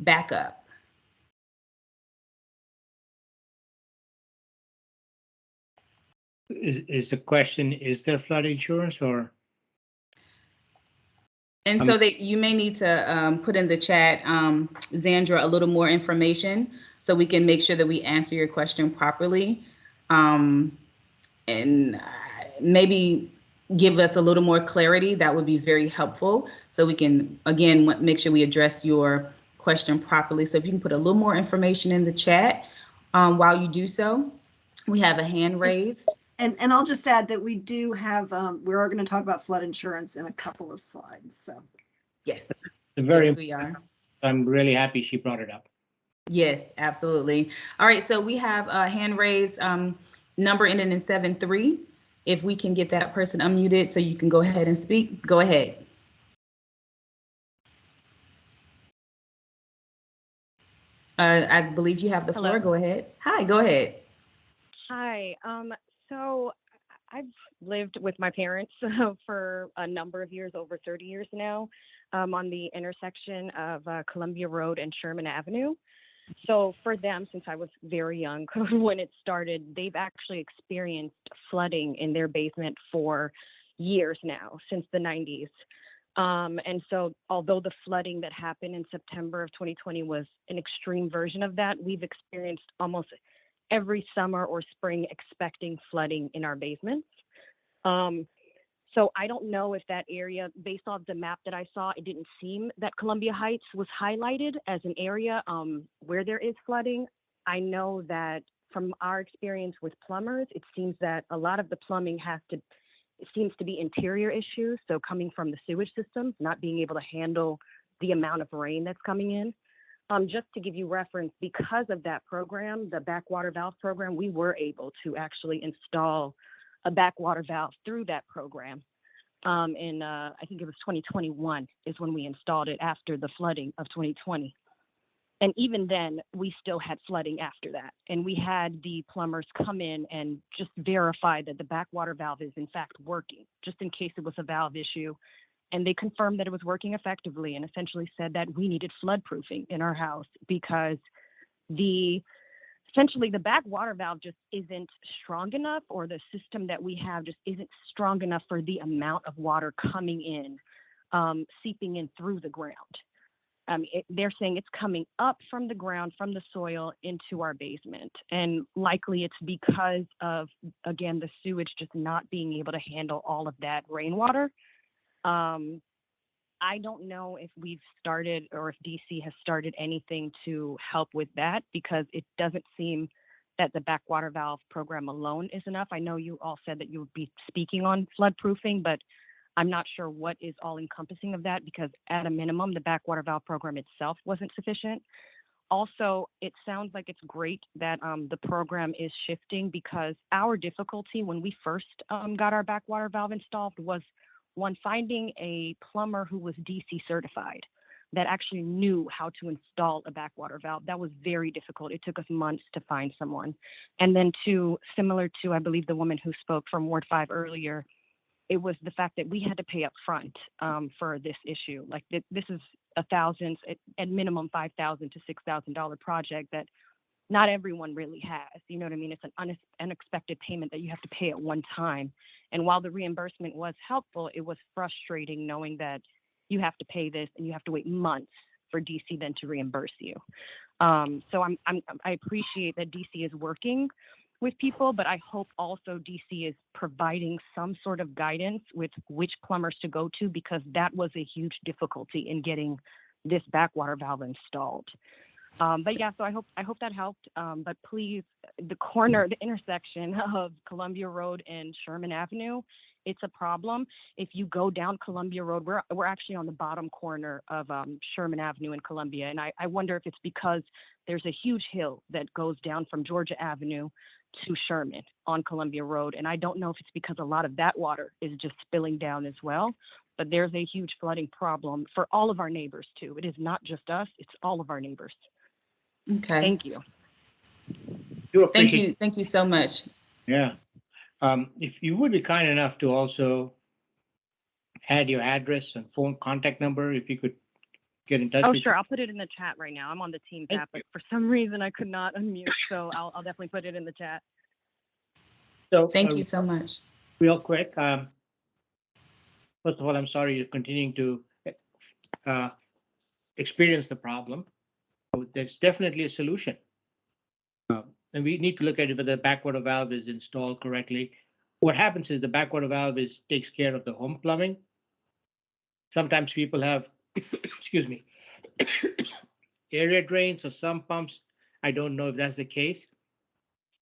backup? Is the question, is there flood insurance or? And so that you may need to put in the chat, Zandra, a little more information so we can make sure that we answer your question properly. And maybe give us a little more clarity. That would be very helpful. So we can, again, make sure we address your question properly. So if you can put a little more information in the chat while you do so. We have a hand raised. And I'll just add that we do have, we are going to talk about flood insurance in a couple of slides. So yes, yes, we are. I'm really happy she brought it up. Yes, absolutely. All right, so we have a hand raised, number ending in 73. If we can get that person unmuted so you can go ahead and speak, go ahead. I believe you have the floor. Hello. Go ahead. Hi, go ahead. Hi. So I've lived with my parents for a number of years, over 30 years now, on the intersection of Columbia Road and Sherman Avenue. So for them, since I was very young when it started, they've actually experienced flooding in their basement for years now, since the 90s. And so although the flooding that happened in September of 2020 was an extreme version of that, we've experienced almost every summer or spring expecting flooding in our basements. So I don't know if that area, based off the map that I saw, it didn't seem that Columbia Heights was highlighted as an area where there is flooding. I know that from our experience with plumbers, it seems that a lot of the plumbing it seems to be interior issues. So coming from the sewage systems, not being able to handle the amount of rain that's coming in. Just to give you reference, because of that program, the backwater valve program, we were able to actually install a backwater valve through that program. I think it was 2021 is when we installed it after the flooding of 2020. And even then, we still had flooding after that. And we had the plumbers come in and just verify that the backwater valve is in fact working, just in case it was a valve issue. And they confirmed that it was working effectively and essentially said that we needed floodproofing in our house because essentially the backwater valve just isn't strong enough, or the system that we have just isn't strong enough for the amount of water coming in, seeping in through the ground. They're saying it's coming up from the ground, from the soil into our basement. And likely it's because of, again, the sewage just not being able to handle all of that rainwater. I don't know if we've started or if DC has started anything to help with that, because it doesn't seem that the backwater valve program alone is enough. I know you all said that you would be speaking on floodproofing, but I'm not sure what is all encompassing of that, because at a minimum, the backwater valve program itself wasn't sufficient. Also, it sounds like it's great that the program is shifting, because our difficulty when we first got our backwater valve installed was one, finding a plumber who was DC certified that actually knew how to install a backwater valve. That was very difficult. It took us months to find someone. And then two, similar to, I believe, the woman who spoke from Ward 5 earlier, it was the fact that we had to pay up front for this issue. Like this is at minimum $5,000 to $6,000 project that not everyone really has. You know what I mean? It's an unexpected payment that you have to pay at one time. And while the reimbursement was helpful, it was frustrating knowing that you have to pay this and you have to wait months for DC then to reimburse you. So I appreciate that DC is working with people, but I hope also DC is providing some sort of guidance with which plumbers to go to, because that was a huge difficulty in getting this backwater valve installed. But yeah, so I hope that helped. But please, the intersection of Columbia Road and Sherman Avenue, it's a problem. If you go down Columbia Road, we're actually on the bottom corner of Sherman Avenue and Columbia. And I wonder if it's because there's a huge hill that goes down from Georgia Avenue to Sherman on Columbia Road. And I don't know if it's because a lot of that water is just spilling down as well. But there's a huge flooding problem for all of our neighbors too. It is not just us, it's all of our neighbors. Okay. Thank you. Thank you so much. Yeah. If you would be kind enough to also add your address and phone contact number, if you could get in touch. Oh, sure. I'll put it in the chat right now. I'm on the Teams app, but for some reason I could not unmute, so I'll definitely put it in the chat. So thank you so much. Real quick. First of all, I'm sorry you're continuing to experience the problem. So there's definitely a solution. And we need to look at it whether the backwater valve is installed correctly. What happens is the backwater valve takes care of the home plumbing. Sometimes people have, excuse me, area drains or sump pumps. I don't know if that's the case.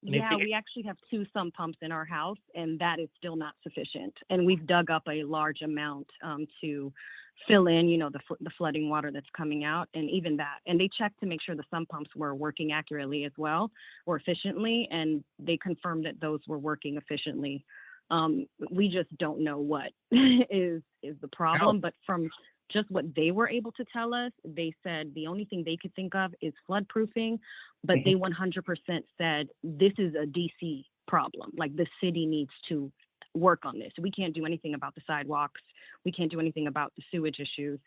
And yeah, we actually have 2 sump pumps in our house, and that is still not sufficient. And we've dug up a large amount to fill in, the flooding water that's coming out, and even that. And they checked to make sure the sump pumps were working accurately as well, or efficiently, and they confirmed that those were working efficiently. We just don't know what is the problem, but from just what they were able to tell us, they said the only thing they could think of is flood proofing, but they 100% said this is a DC problem. Like the city needs to work on this. We can't do anything about the sidewalks. We can't do anything about the sewage issues.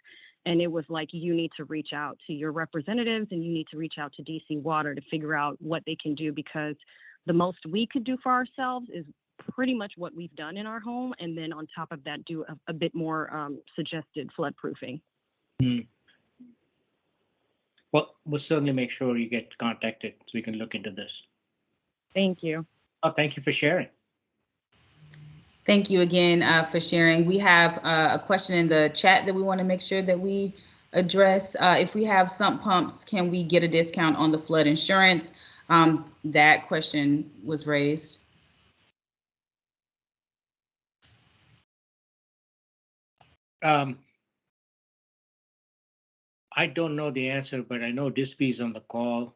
And it was like, you need to reach out to your representatives and you need to reach out to DC Water to figure out what they can do, because the most we could do for ourselves is pretty much what we've done in our home, and then on top of that do a bit more suggested flood proofing. Well, we'll certainly make sure you get contacted so we can look into this. Thank you. Oh, thank you for sharing. Thank you again for sharing. We have a question in the chat that we want to make sure that we address. If we have sump pumps, can we get a discount on the flood insurance? That question was raised. I don't know the answer, but I know Dispy is on the call.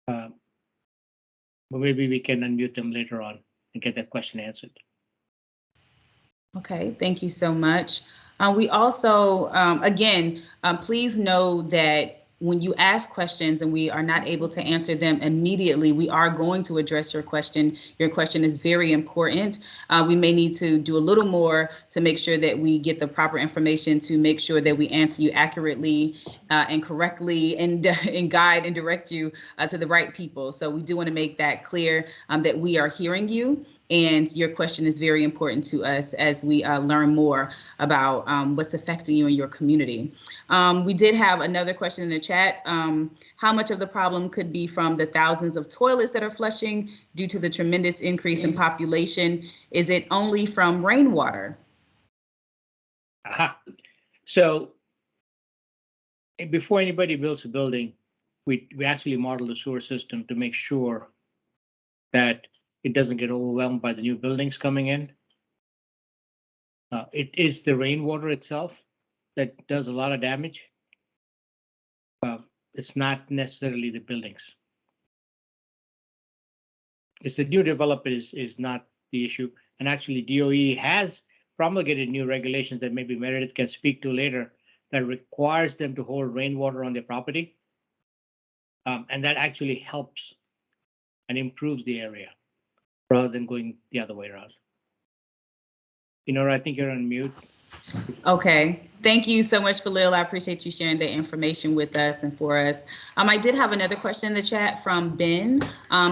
But maybe we can unmute them later on and get that question answered. Okay, thank you so much. We also, again, please know that when you ask questions and we are not able to answer them immediately, we are going to address your question. Your question is very important. We may need to do a little more to make sure that we get the proper information to make sure that we answer you accurately and correctly and guide and direct you to the right people. So we do want to make that clear that we are hearing you, and your question is very important to us as we learn more about what's affecting you in your community. We did have another question in the chat. How much of the problem could be from the thousands of toilets that are flushing due to the tremendous increase in population? Is it only from rainwater? So before anybody builds a building, we actually model the sewer system to make sure that it doesn't get overwhelmed by the new buildings coming in. It is the rainwater itself that does a lot of damage. It's not necessarily the buildings. It's the new development is not the issue, And actually, DOE has promulgated new regulations that maybe Meredith can speak to later that requires them to hold rainwater on their property. And that actually helps and improves the area rather than going the other way around. I think you're on mute. Okay, thank you so much, Falil. I appreciate you sharing the information with us and for us. I did have another question in the chat from Ben.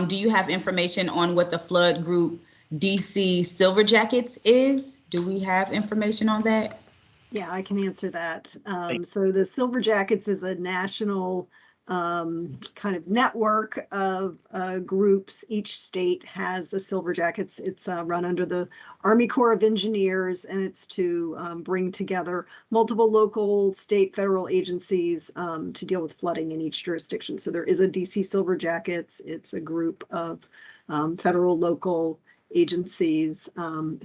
Do you have information on what the flood group DC Silver Jackets is? Do we have information on that? Yeah, I can answer that. So the Silver Jackets is a national kind of network of groups. Each state has a Silver Jackets. It's run under the Army Corps of Engineers, and it's to bring together multiple local, state, federal agencies to deal with flooding in each jurisdiction. So there is a DC Silver Jackets. It's a group of federal, local agencies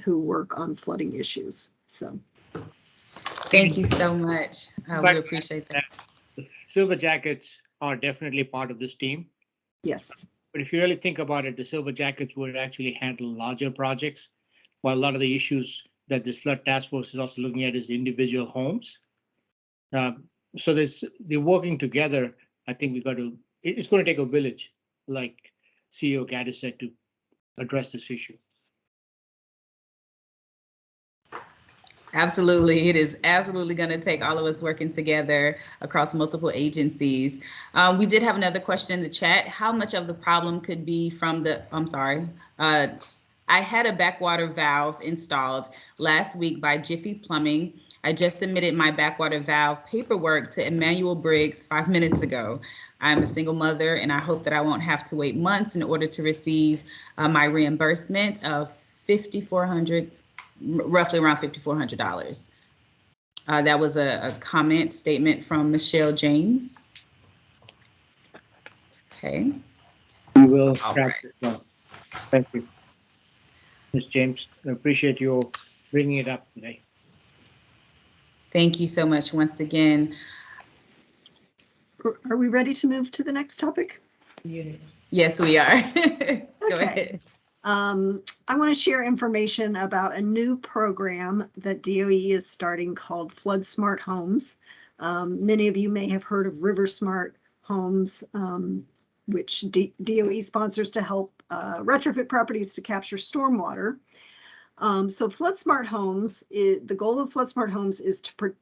who work on flooding issues. So. Thank you so much. We appreciate that. The Silver Jackets are definitely part of this team. Yes. But if you really think about it, the Silver Jackets would actually handle larger projects, while a lot of the issues that this flood task force is also looking at is individual homes. So they're working together. I think it's going to take a village, like CEO Gaddis said, to address this issue. Absolutely. It is absolutely going to take all of us working together across multiple agencies. We did have another question in the chat. How much of the problem could be from I had a backwater valve installed last week by Jiffy Plumbing. I just submitted my backwater valve paperwork to Emmanuel Briggs 5 minutes ago. I'm a single mother, and I hope that I won't have to wait months in order to receive my reimbursement of $5,400. Roughly around $5,400. That was a comment statement from Michelle James. Okay. We will track this one. Thank you, Ms. James. I appreciate you bringing it up today. Thank you so much once again. Are we ready to move to the next topic? Yes, we are. Go ahead. I want to share information about a new program that DOE is starting called Flood Smart Homes. Many of you may have heard of River Smart Homes, which DOE sponsors to help retrofit properties to capture stormwater. So Flood Smart Homes, the goal of Flood Smart Homes is to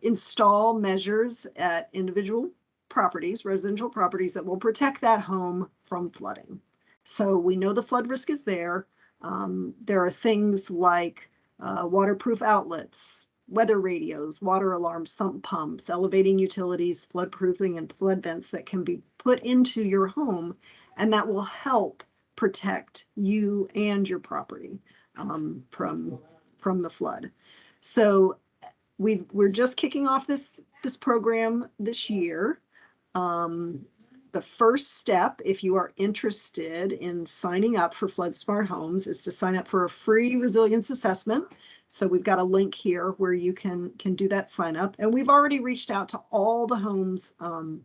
install measures at individual properties, residential properties, that will protect that home from flooding. So we know the flood risk is there. There are things like waterproof outlets, weather radios, water alarms, sump pumps, elevating utilities, flood proofing, and flood vents that can be put into your home, and that will help protect you and your property from the flood. So we're just kicking off this program this year. The first step, if you are interested in signing up for Flood Smart Homes, is to sign up for a free resilience assessment. So we've got a link here where you can do that sign up. And we've already reached out to all the homes, I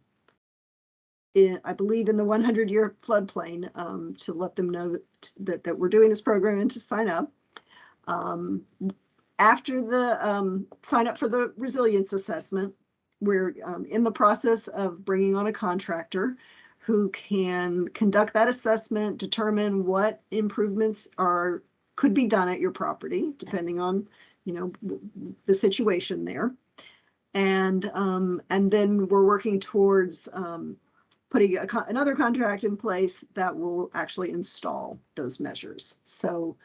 believe in the 100-year floodplain, to let them know that we're doing this program and to sign up. After the sign up for the resilience assessment, we're in the process of bringing on a contractor who can conduct that assessment, determine what improvements could be done at your property, depending on the situation there, and then we're working towards putting another contract in place that will actually install those measures. So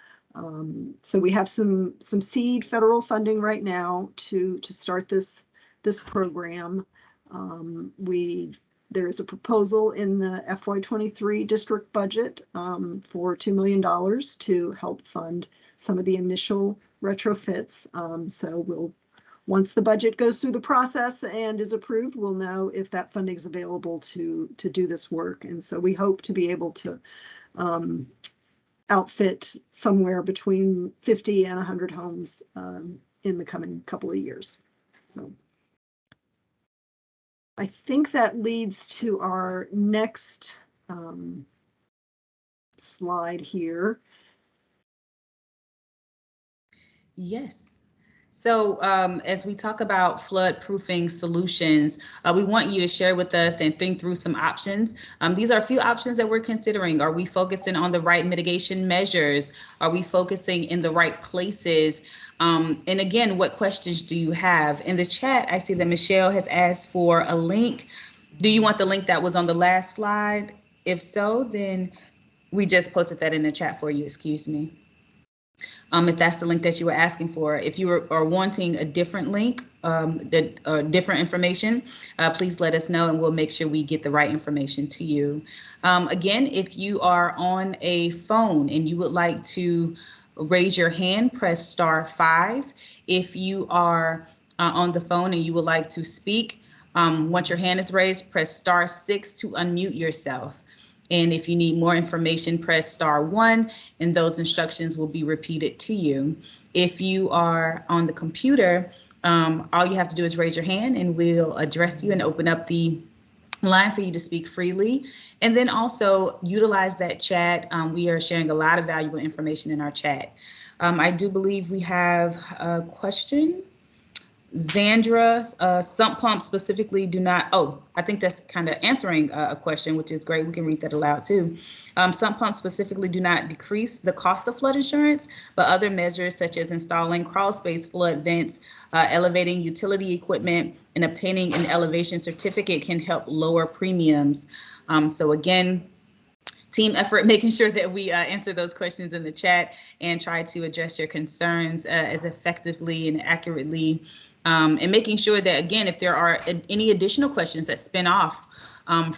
we have some seed federal funding right now to start this program. There is a proposal in the FY23 district budget for $2 million to help fund some of the initial retrofits. So once the budget goes through the process and is approved, we'll know if that funding is available to do this work. And so we hope to be able to outfit somewhere between 50 and 100 homes in the coming couple of years. So I think that leads to our next slide here. Yes. So as we talk about flood proofing solutions, we want you to share with us and think through some options. These are a few options that we're considering. Are we focusing on the right mitigation measures? Are we focusing in the right places? And again, what questions do you have? In the chat, I see that Michelle has asked for a link. Do you want the link that was on the last slide? If so, then we just posted that in the chat for you, excuse me. If that's the link that you were asking for. If you are wanting a different link, different information, please let us know and we'll make sure we get the right information to you. Again, if you are on a phone and you would like to raise your hand, press *5. If you are on the phone and you would like to speak, once your hand is raised, press *6 to unmute yourself. And if you need more information, press *1 and those instructions will be repeated to you. If you are on the computer, all you have to do is raise your hand and we'll address you and open up the line for you to speak freely. And then also utilize that chat. We are sharing a lot of valuable information in our chat. I do believe we have a question. Zandra, sump pumps specifically do not, I think that's kind of answering a question, which is great. We can read that aloud too. Sump pumps specifically do not decrease the cost of flood insurance, but other measures such as installing crawl space flood vents, elevating utility equipment, and obtaining an elevation certificate can help lower premiums. So again, team effort, making sure that we answer those questions in the chat and try to address your concerns as effectively and accurately. And making sure that, again, if there are any additional questions that spin off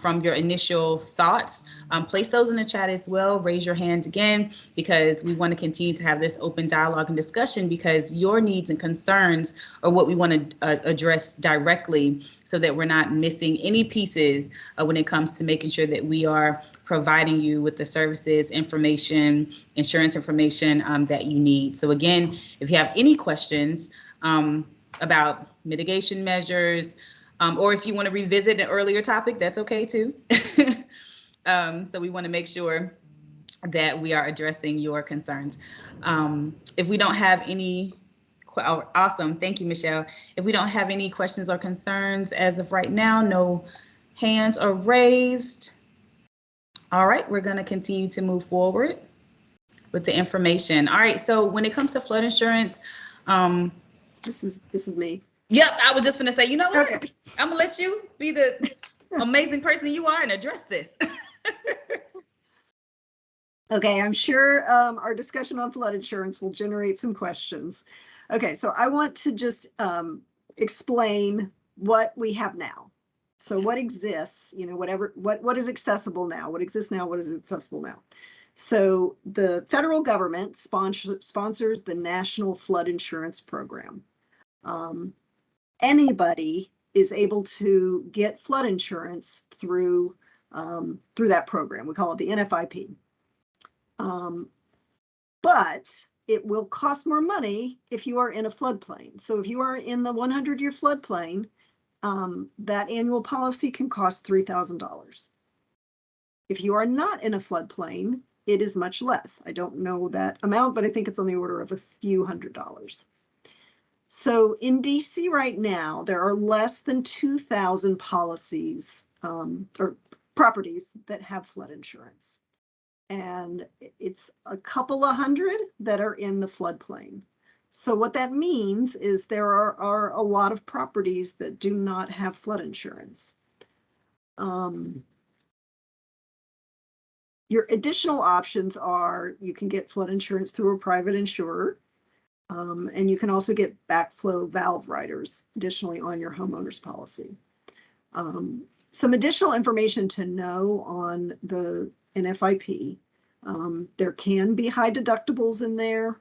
from your initial thoughts, place those in the chat as well. Raise your hand again, because we want to continue to have this open dialogue and discussion, because your needs and concerns are what we want to address directly, so that we're not missing any pieces when it comes to making sure that we are providing you with the services, information, insurance information that you need. So again, if you have any questions about mitigation measures, or if you want to revisit an earlier topic, that's okay too. So we want to make sure that we are addressing your concerns. If we don't have any, awesome, thank you, Michelle. If we don't have any questions or concerns as of right now, no hands are raised. All right, we're going to continue to move forward with the information. All right, so when it comes to flood insurance, This is me. Yep, I was just gonna say, you know what? Okay. I'm gonna let you be the amazing person you are and address this. Okay, I'm sure our discussion on flood insurance will generate some questions. Okay, so I want to just explain what we have now. So what exists, what is accessible now, what exists now, what is accessible now. So the federal government sponsors the National Flood Insurance Program. Anybody is able to get flood insurance through that program. We call it the NFIP. But it will cost more money if you are in a floodplain. So if you are in the 100-year floodplain, that annual policy can cost $3,000. If you are not in a floodplain, it is much less. I don't know that amount, but I think it's on the order of a few $100s. So in DC right now, there are less than 2,000 policies or properties that have flood insurance. And it's a couple of hundred that are in the floodplain. So what that means is there are a lot of properties that do not have flood insurance. Your additional options are you can get flood insurance through a private insurer, and you can also get backflow valve riders additionally on your homeowner's policy. Some additional information to know on the NFIP. There can be high deductibles in there.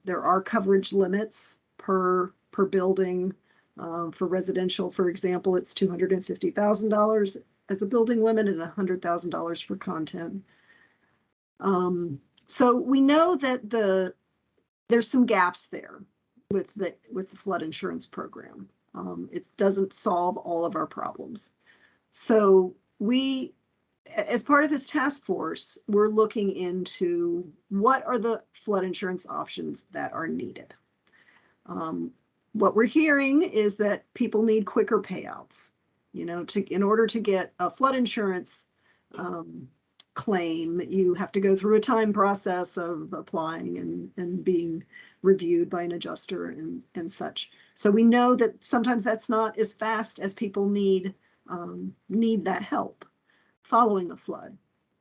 There are coverage limits per building. For residential, for example, it's $250,000 as a building limit and $100,000 for content. So we know that there's some gaps there with the flood insurance program. It doesn't solve all of our problems. So we as part of this task force, we're looking into what are the flood insurance options that are needed. What we're hearing is that people need quicker payouts. You know, in order to get a flood insurance claim, you have to go through a time process of applying and being reviewed by an adjuster and such. So we know that sometimes that's not as fast as people need that help following a flood.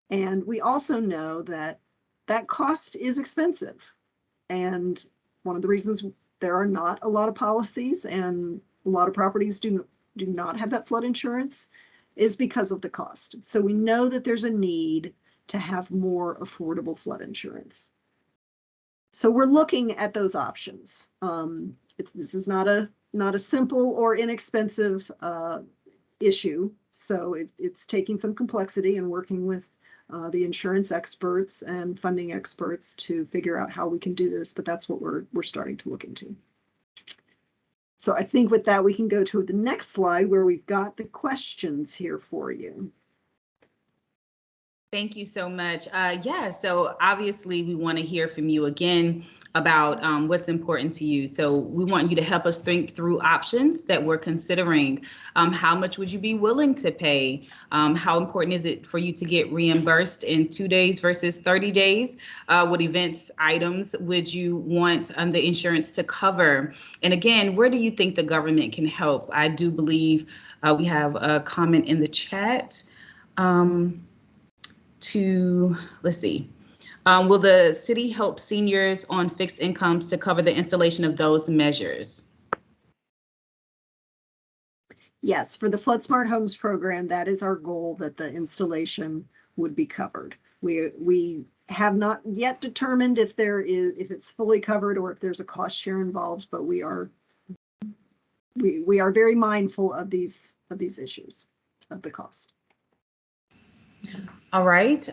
And we also know that that cost is expensive. And one of the reasons there are not a lot of policies and a lot of properties do not have that flood insurance is because of the cost. So we know that there's a need to have more affordable flood insurance. So we're looking at those options. This is not a simple or inexpensive issue. So it's taking some complexity and working with the insurance experts and funding experts to figure out how we can do this, but that's what we're starting to look into. So I think with that, we can go to the next slide where we've got the questions here for you. Thank you so much. Yeah, so obviously we want to hear from you again about what's important to you. So we want you to help us think through options that we're considering. How much would you be willing to pay? How important is it for you to get reimbursed in 2 days versus 30 days? What events, items would you want the insurance to cover? And again, where do you think the government can help? I do believe we have a comment in the chat. Let's see. Will the city help seniors on fixed incomes to cover the installation of those measures? Yes, for the Flood Smart Homes program, that is our goal, that the installation would be covered. We have not yet determined if it's fully covered or if there's a cost share involved, but we are very mindful of these issues of the cost. All right.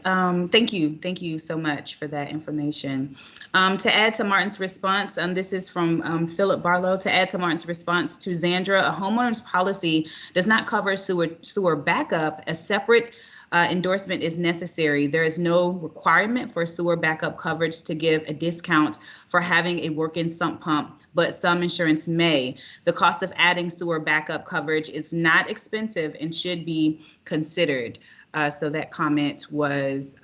Thank you. Thank you so much for that information. To add to Martin's response, this is from Philip Barlow. To add to Martin's response to Zandra, a homeowner's policy does not cover sewer backup. A separate endorsement is necessary. There is no requirement for sewer backup coverage to give a discount for having a working sump pump, but some insurance may. The cost of adding sewer backup coverage is not expensive and should be considered. So that comment was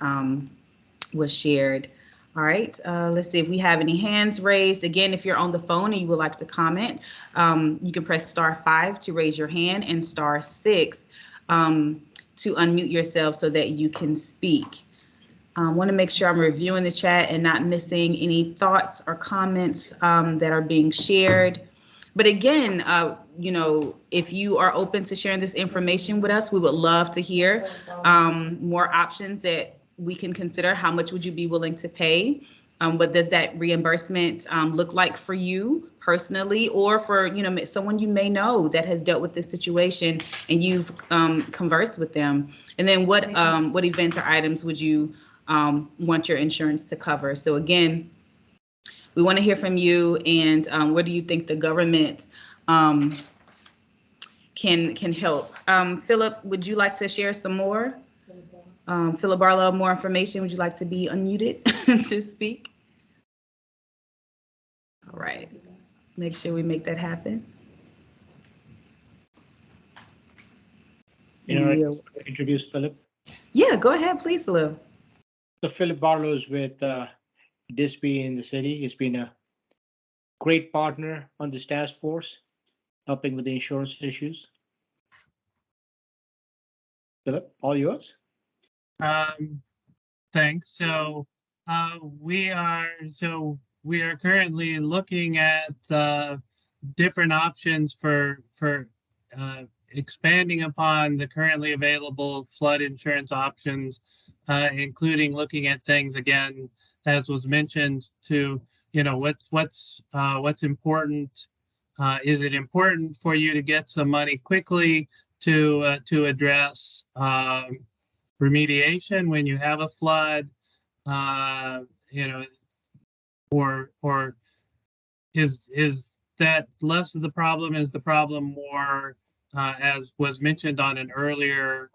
shared. All right, let's see if we have any hands raised. Again, if you're on the phone and you would like to comment, you can press *5 to raise your hand and *6 to unmute yourself so that you can speak. I want to make sure I'm reviewing the chat and not missing any thoughts or comments that are being shared. But again, you know, if you are open to sharing this information with us, we would love to hear more options that we can consider. How much would you be willing to pay? What does that reimbursement look like for you personally, or for, you know, someone you may know that has dealt with this situation and you've conversed with them? And then what events or items would you want your insurance to cover? So again, we want to hear from you, and where do you think the government can help? Philip, would you like to share some more? Philip Barlow, more information. Would you like to be unmuted to speak? All right, make sure we make that happen. You know, introduce Philip. Yeah, go ahead, please, Philip. So Philip Barlow is with DISB in the city. He's been a great partner on this task force, helping with the insurance issues. Philip, all yours. Thanks. So we are currently looking at different options for expanding upon the currently available flood insurance options, including looking at things again, as was mentioned, to, you know, what's important. Is it important for you to get some money quickly to address remediation when you have a flood, you know, or is that less of the problem? Is the problem more, as was mentioned on by an earlier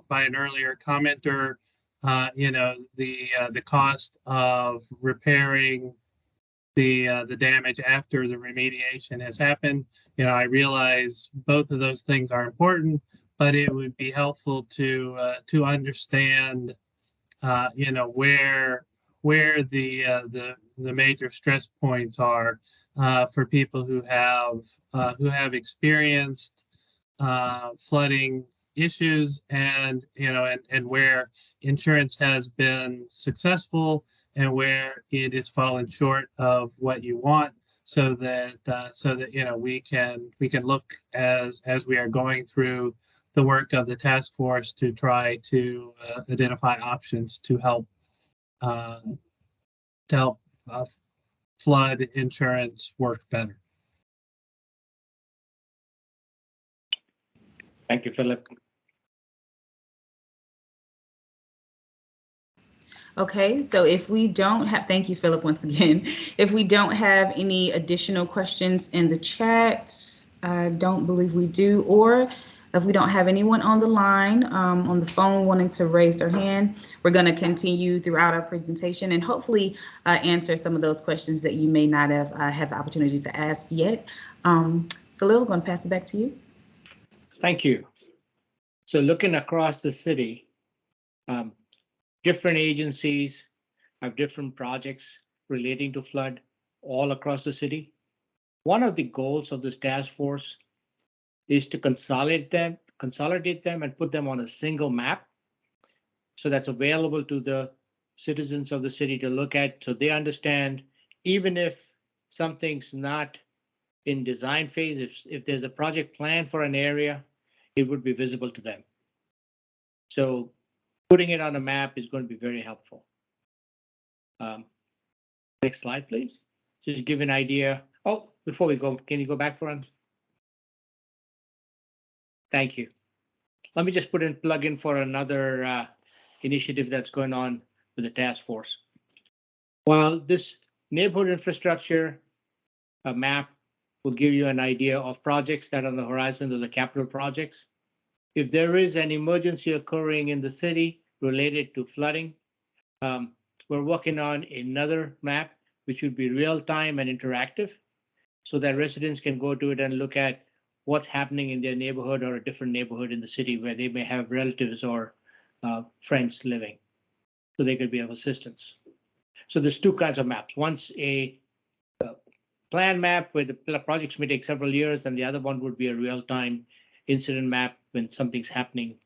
commenter, the cost of repairing the damage after the remediation has happened. I realize both of those things are important, but it would be helpful to understand, where the major stress points are for people who have experienced flooding issues, and where insurance has been successful and where it is falling short of what you want, so that we can look as we are going through the work of the task force to try to identify options uh, to help flood insurance work better. Thank you, Philip. Okay, so if we don't have, thank you, Philip, once again. If we don't have any additional questions in the chat, I don't believe we do, or if we don't have anyone on the line, on the phone wanting to raise their hand, we're going to continue throughout our presentation and hopefully answer some of those questions that you may not have had the opportunity to ask yet. Salil, I'm going to pass it back to you. Thank you. So looking across the city, different agencies have different projects relating to flood all across the city. One of the goals of this task force is to consolidate them and put them on a single map. So that's available to the citizens of the city to look at, so they understand, even if something's not in design phase, if there's a project plan for an area, it would be visible to them. So putting it on a map is going to be very helpful. Next slide, please. Just give an idea. Oh, before we go, can you go back for one? Thank you. Let me just plug in for another initiative that's going on with the task force. While this neighborhood infrastructure map will give you an idea of projects that are on the horizon, those are capital projects. If there is an emergency occurring in the city related to flooding, we're working on another map, which would be real-time and interactive, so that residents can go to it and look at what's happening in their neighborhood or a different neighborhood in the city where they may have relatives or friends living, so they could be of assistance. So there's two kinds of maps. One's a plan map where the projects may take several years, and the other one would be a real-time incident map when something's happening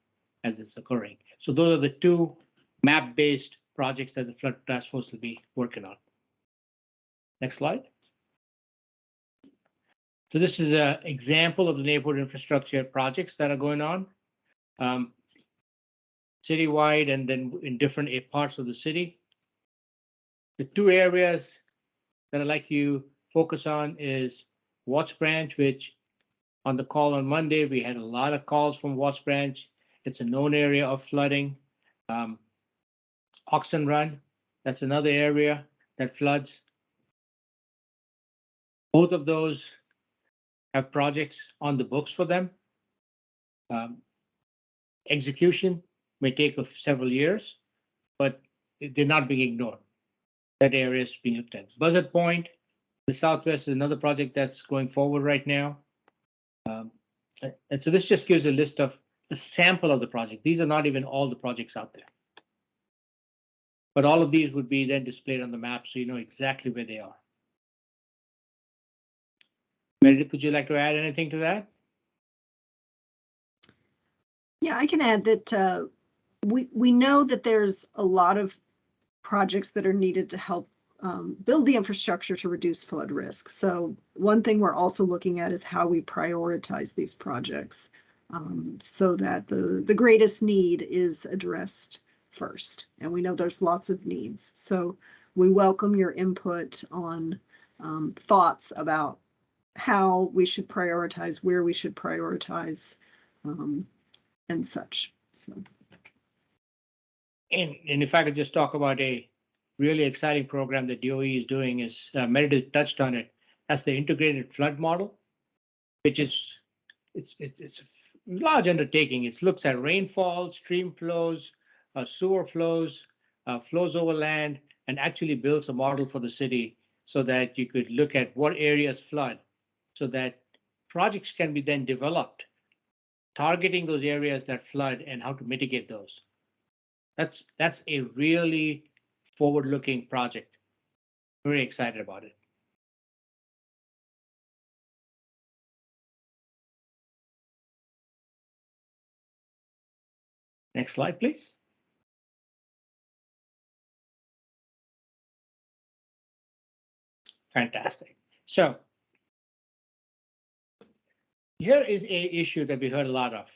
as it's occurring. So those are the two map-based projects that the Flood Task Force will be working on. Next slide. So this is an example of the neighborhood infrastructure projects that are going on citywide and then in different parts of the city. The two areas that I'd like you focus on is Watts Branch, which on the call on Monday, we had a lot of calls from Watts Branch. It's a known area of flooding. Oxen Run, that's another area that floods. Both of those have projects on the books for them. Execution may take several years, but they're not being ignored. That area is being looked at. Buzzard Point, the Southwest, is another project that's going forward right now. And so this just gives a list of the sample of the project. These are not even all the projects out there. But all of these would be then displayed on the map, so you know exactly where they are. Meredith, would you like to add anything to that? Yeah, I can add that we know that there's a lot of projects that are needed to help build the infrastructure to reduce flood risk. So one thing we're also looking at is how we prioritize these projects so that the greatest need is addressed first. And we know there's lots of needs. So we welcome your input on thoughts about how we should prioritize, where we should prioritize, and such. So. And if I could just talk about a really exciting program that DOE is doing, is Meredith touched on it. That's the integrated flood model, which is it's a large undertaking. It looks at rainfall, stream flows, sewer flows, flows over land, and actually builds a model for the city so that you could look at what areas flood so that projects can be then developed, targeting those areas that flood and how to mitigate those. That's a really forward-looking project. Very excited about it. Next slide, please. Fantastic. So here is a issue that we heard a lot of.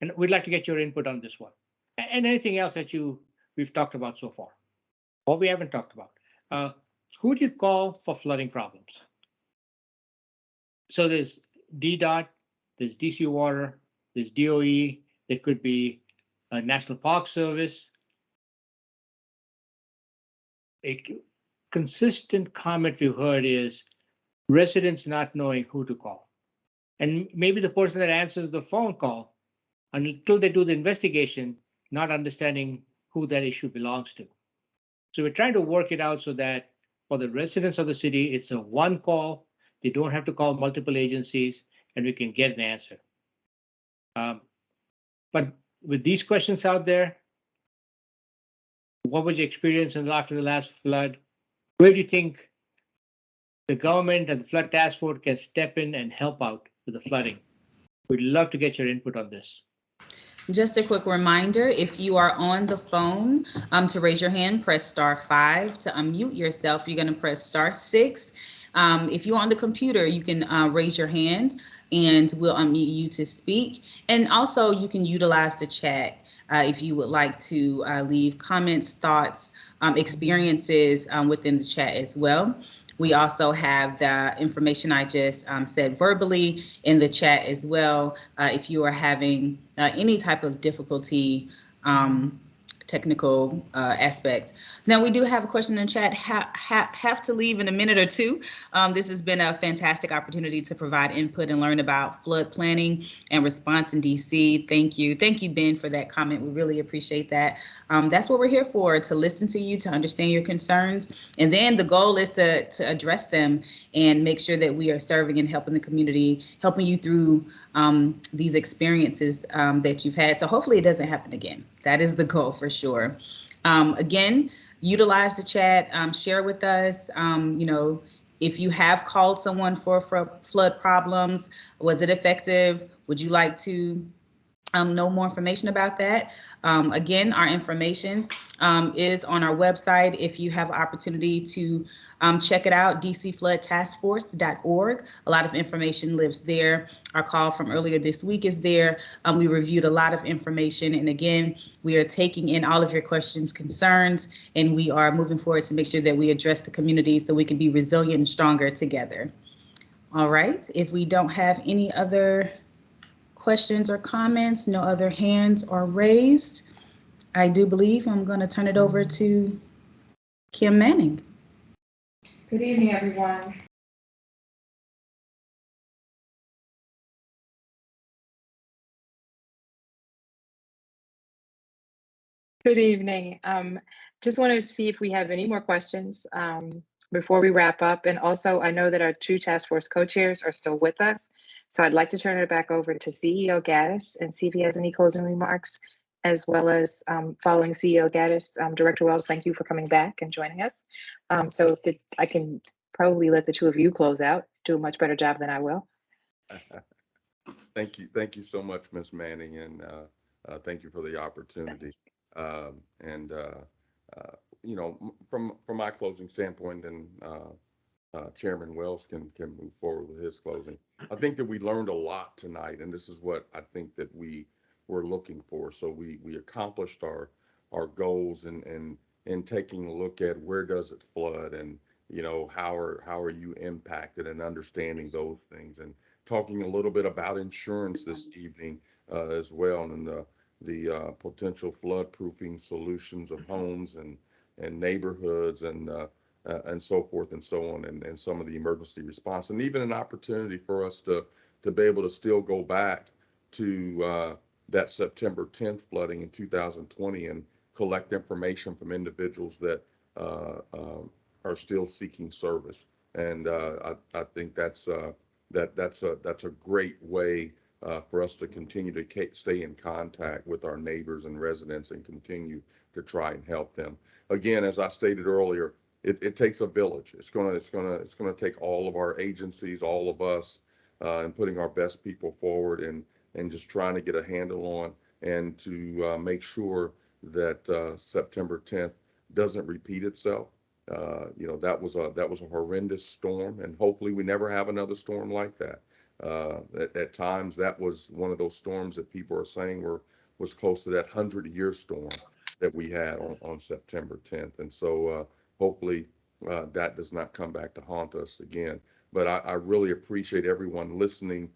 And we'd like to get your input on this one. And anything else that we've talked about so far. What we haven't talked about. Who do you call for flooding problems? So there's DDOT, there's DC Water, there's DOE, there could be a National Park Service. A consistent comment we've heard is residents not knowing who to call. And maybe the person that answers the phone call, until they do the investigation, not understanding who that issue belongs to. So we're trying to work it out so that for the residents of the city, it's a one call. They don't have to call multiple agencies, and we can get an answer. But with these questions out there, what was your experience after the last flood? Where do you think the government and the flood task force can step in and help out with the flooding? We'd love to get your input on this. Just a quick reminder, if you are on the phone, to raise your hand, press *5. To unmute yourself, you're going to press *6. If you're on the computer, you can raise your hand and we'll unmute you to speak. And also you can utilize the chat if you would like to leave comments, thoughts, experiences within the chat as well. We also have the information I just said verbally in the chat as well. If you are having any type of difficulty, technical aspect. Now we do have a question in the chat. Have to leave in a minute or two. This has been a fantastic opportunity to provide input and learn about flood planning and response in DC. Thank you, Ben, for that comment. We really appreciate that. That's what we're here for, to listen to you, to understand your concerns, and then the goal is to address them and make sure that we are serving and helping the community, helping you through these experiences that you've had. So hopefully it doesn't happen again. That is the goal for sure. Again, utilize the chat, share with us, if you have called someone for flood problems, was it effective? Would you like to know more information about that? Again, our information is on our website. If you have opportunity to check it out, dcfloodtaskforce.org. A lot of information lives there. Our call from earlier this week is there. We reviewed a lot of information. And again, we are taking in all of your questions, concerns, and we are moving forward to make sure that we address the community so we can be resilient and stronger together. All right, if we don't have any other questions or comments, no other hands are raised, I do believe I'm going to turn it over to Kim Manning. Good evening, everyone. Good evening. Just want to see if we have any more questions before we wrap up. And also, I know that our two task force co-chairs are still with us. So I'd like to turn it back over to CEO Gaddis and see if he has any closing remarks, as well as following CEO Gaddis, Director Wells, thank you for coming back and joining us. So I can probably let the two of you close out, do a much better job than I will. Thank you. Thank you so much, Ms. Manning, and thank you for the opportunity. From my closing standpoint, and Chairman Wells can move forward with his closing. I think that we learned a lot tonight, and this is what I think that we were looking for. So we accomplished our goals in taking a look at where does it flood, and how are you impacted, and understanding those things, and talking a little bit about insurance this evening as well, and the potential flood proofing solutions of homes and neighborhoods and so forth and so on, and some of the emergency response, and even an opportunity for us to be able to still go back to that September 10th flooding in 2020 and collect information from individuals that are still seeking service. And I think that's a great way for us to continue to stay in contact with our neighbors and residents and continue to try and help them. Again, as I stated earlier, it takes a village. It's gonna take all of our agencies, all of us, and putting our best people forward and just trying to get a handle on and to make sure that September 10th doesn't repeat itself. That was a horrendous storm, and hopefully we never have another storm like that. At times, that was one of those storms that people are saying was close to that 100-year storm that we had on September 10th. And so hopefully that does not come back to haunt us again. But I really appreciate everyone listening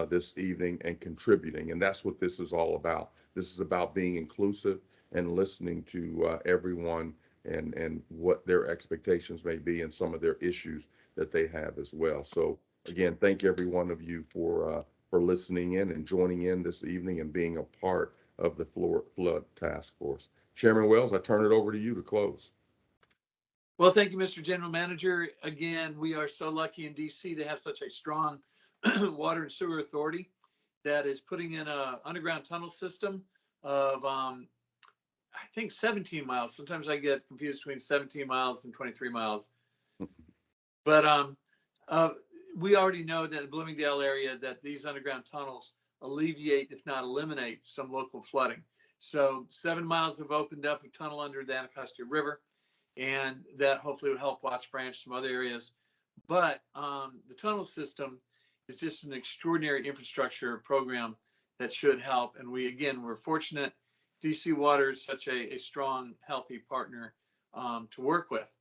this evening and contributing. And that's what this is all about. This is about being inclusive and listening to everyone and what their expectations may be and some of their issues that they have as well. So again, thank every one of you for listening in and joining in this evening and being a part of the Flood Task Force. Chairman Wells, I turn it over to you to close. Well, thank you, Mr. General Manager. Again, we are so lucky in DC to have such a strong water and sewer authority that is putting in an underground tunnel system of, I think 17 miles. Sometimes I get confused between 17 miles and 23 miles. But we already know that in the Bloomingdale area that these underground tunnels alleviate, if not eliminate, some local flooding. So 7 miles have opened up a tunnel under the Anacostia River, and that hopefully will help Watts Branch, some other areas. But the tunnel system is just an extraordinary infrastructure program that should help. And we're fortunate DC Water is such a strong, healthy partner to work with.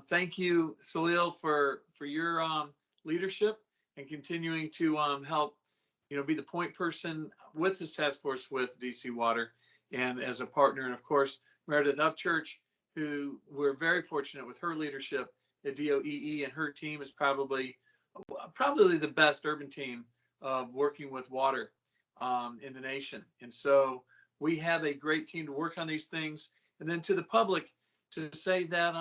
Thank you, Salil, for your leadership and continuing to help, be the point person with this task force with DC Water and as a partner. And of course, Meredith Upchurch, who we're very fortunate with her leadership at DOEE, and her team is probably the best urban team of working with water in the nation. And so we have a great team to work on these things. And then to the public, to say that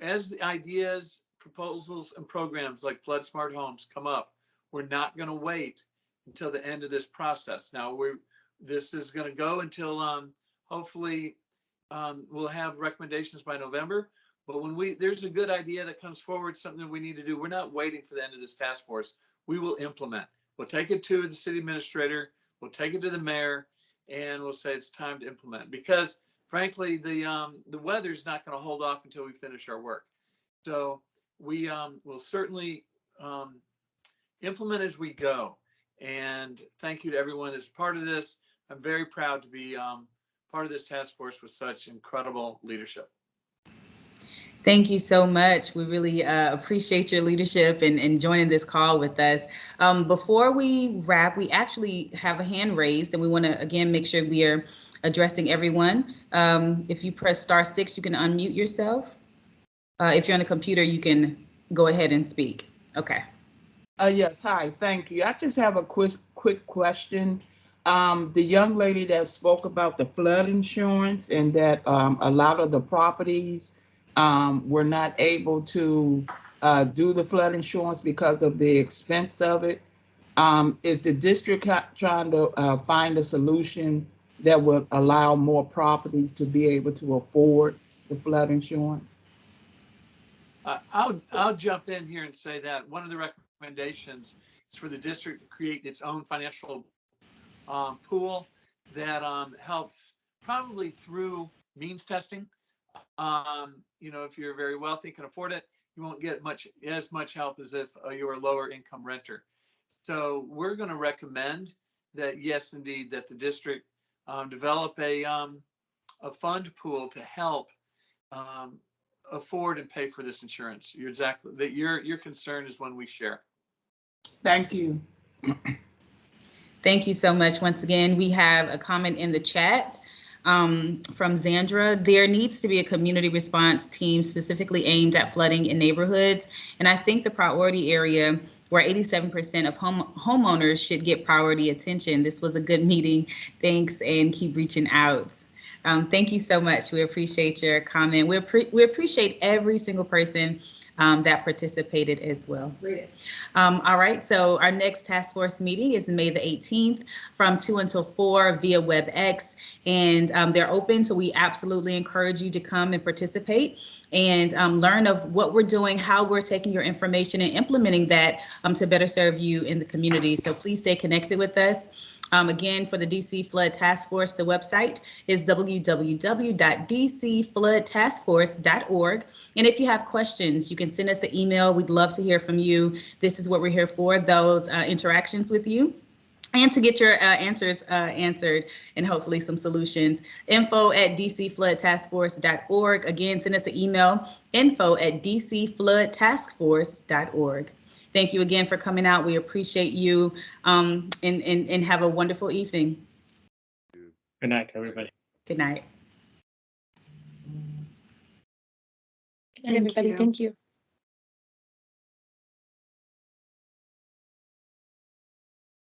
as the ideas, proposals, and programs like Flood Smart Homes come up, we're not going to wait until the end of this process. Now, this is going to go until hopefully we'll have recommendations by November. But when there's a good idea that comes forward, something that we need to do, we're not waiting for the end of this task force. We will implement. We'll take it to the city administrator. We'll take it to the mayor, and we'll say it's time to implement. Because frankly, the weather's not going to hold off until we finish our work. So we will certainly implement as we go. And thank you to everyone that's part of this. I'm very proud to be part of this task force with such incredible leadership. Thank you so much. We really appreciate your leadership and joining this call with us. Before we wrap, we actually have a hand raised, and we want to, again, make sure we are addressing everyone. If you press *6, you can unmute yourself. If you're on a computer, you can go ahead and speak. Okay. Yes, hi, thank you. I just have a quick question. The young lady that spoke about the flood insurance and that a lot of the properties were not able to do the flood insurance because of the expense of it. Is the district trying to find a solution that would allow more properties to be able to afford the flood insurance? I'll jump in here and say that one of the recommendations is for the district to create its own financial pool that helps probably through means testing. If you're very wealthy, can afford it, you won't get as much help as if you're a lower income renter. So we're going to recommend that, yes, indeed, that the district develop a fund pool to help afford and pay for this insurance. You're exactly that. Your concern is one we share. Thank you. Thank you so much. Once again, we have a comment in the chat from Zandra. There needs to be a community response team specifically aimed at flooding in neighborhoods. And I think the priority area where 87% of homeowners should get priority attention. This was a good meeting. Thanks, and keep reaching out. Thank you so much. We appreciate your comment. We appreciate every single person that participated as well. All right, so our next task force meeting is May the 18th from 2 until 4 via WebEx, and they're open, so we absolutely encourage you to come and participate and learn of what we're doing, how we're taking your information and implementing that to better serve you in the community. So please stay connected with us. Again, for the DC Flood Task Force, the website is www.dcfloodtaskforce.org. And if you have questions, you can send us an email. We'd love to hear from you. This is what we're here for, those interactions with you, and to get your answers answered and hopefully some solutions. info@dcfloodtaskforce.org. Again, send us an email, info@dcfloodtaskforce.org. Thank you again for coming out. We appreciate you, and have a wonderful evening. Good night, everybody. Good night. Good night, everybody. Thank you.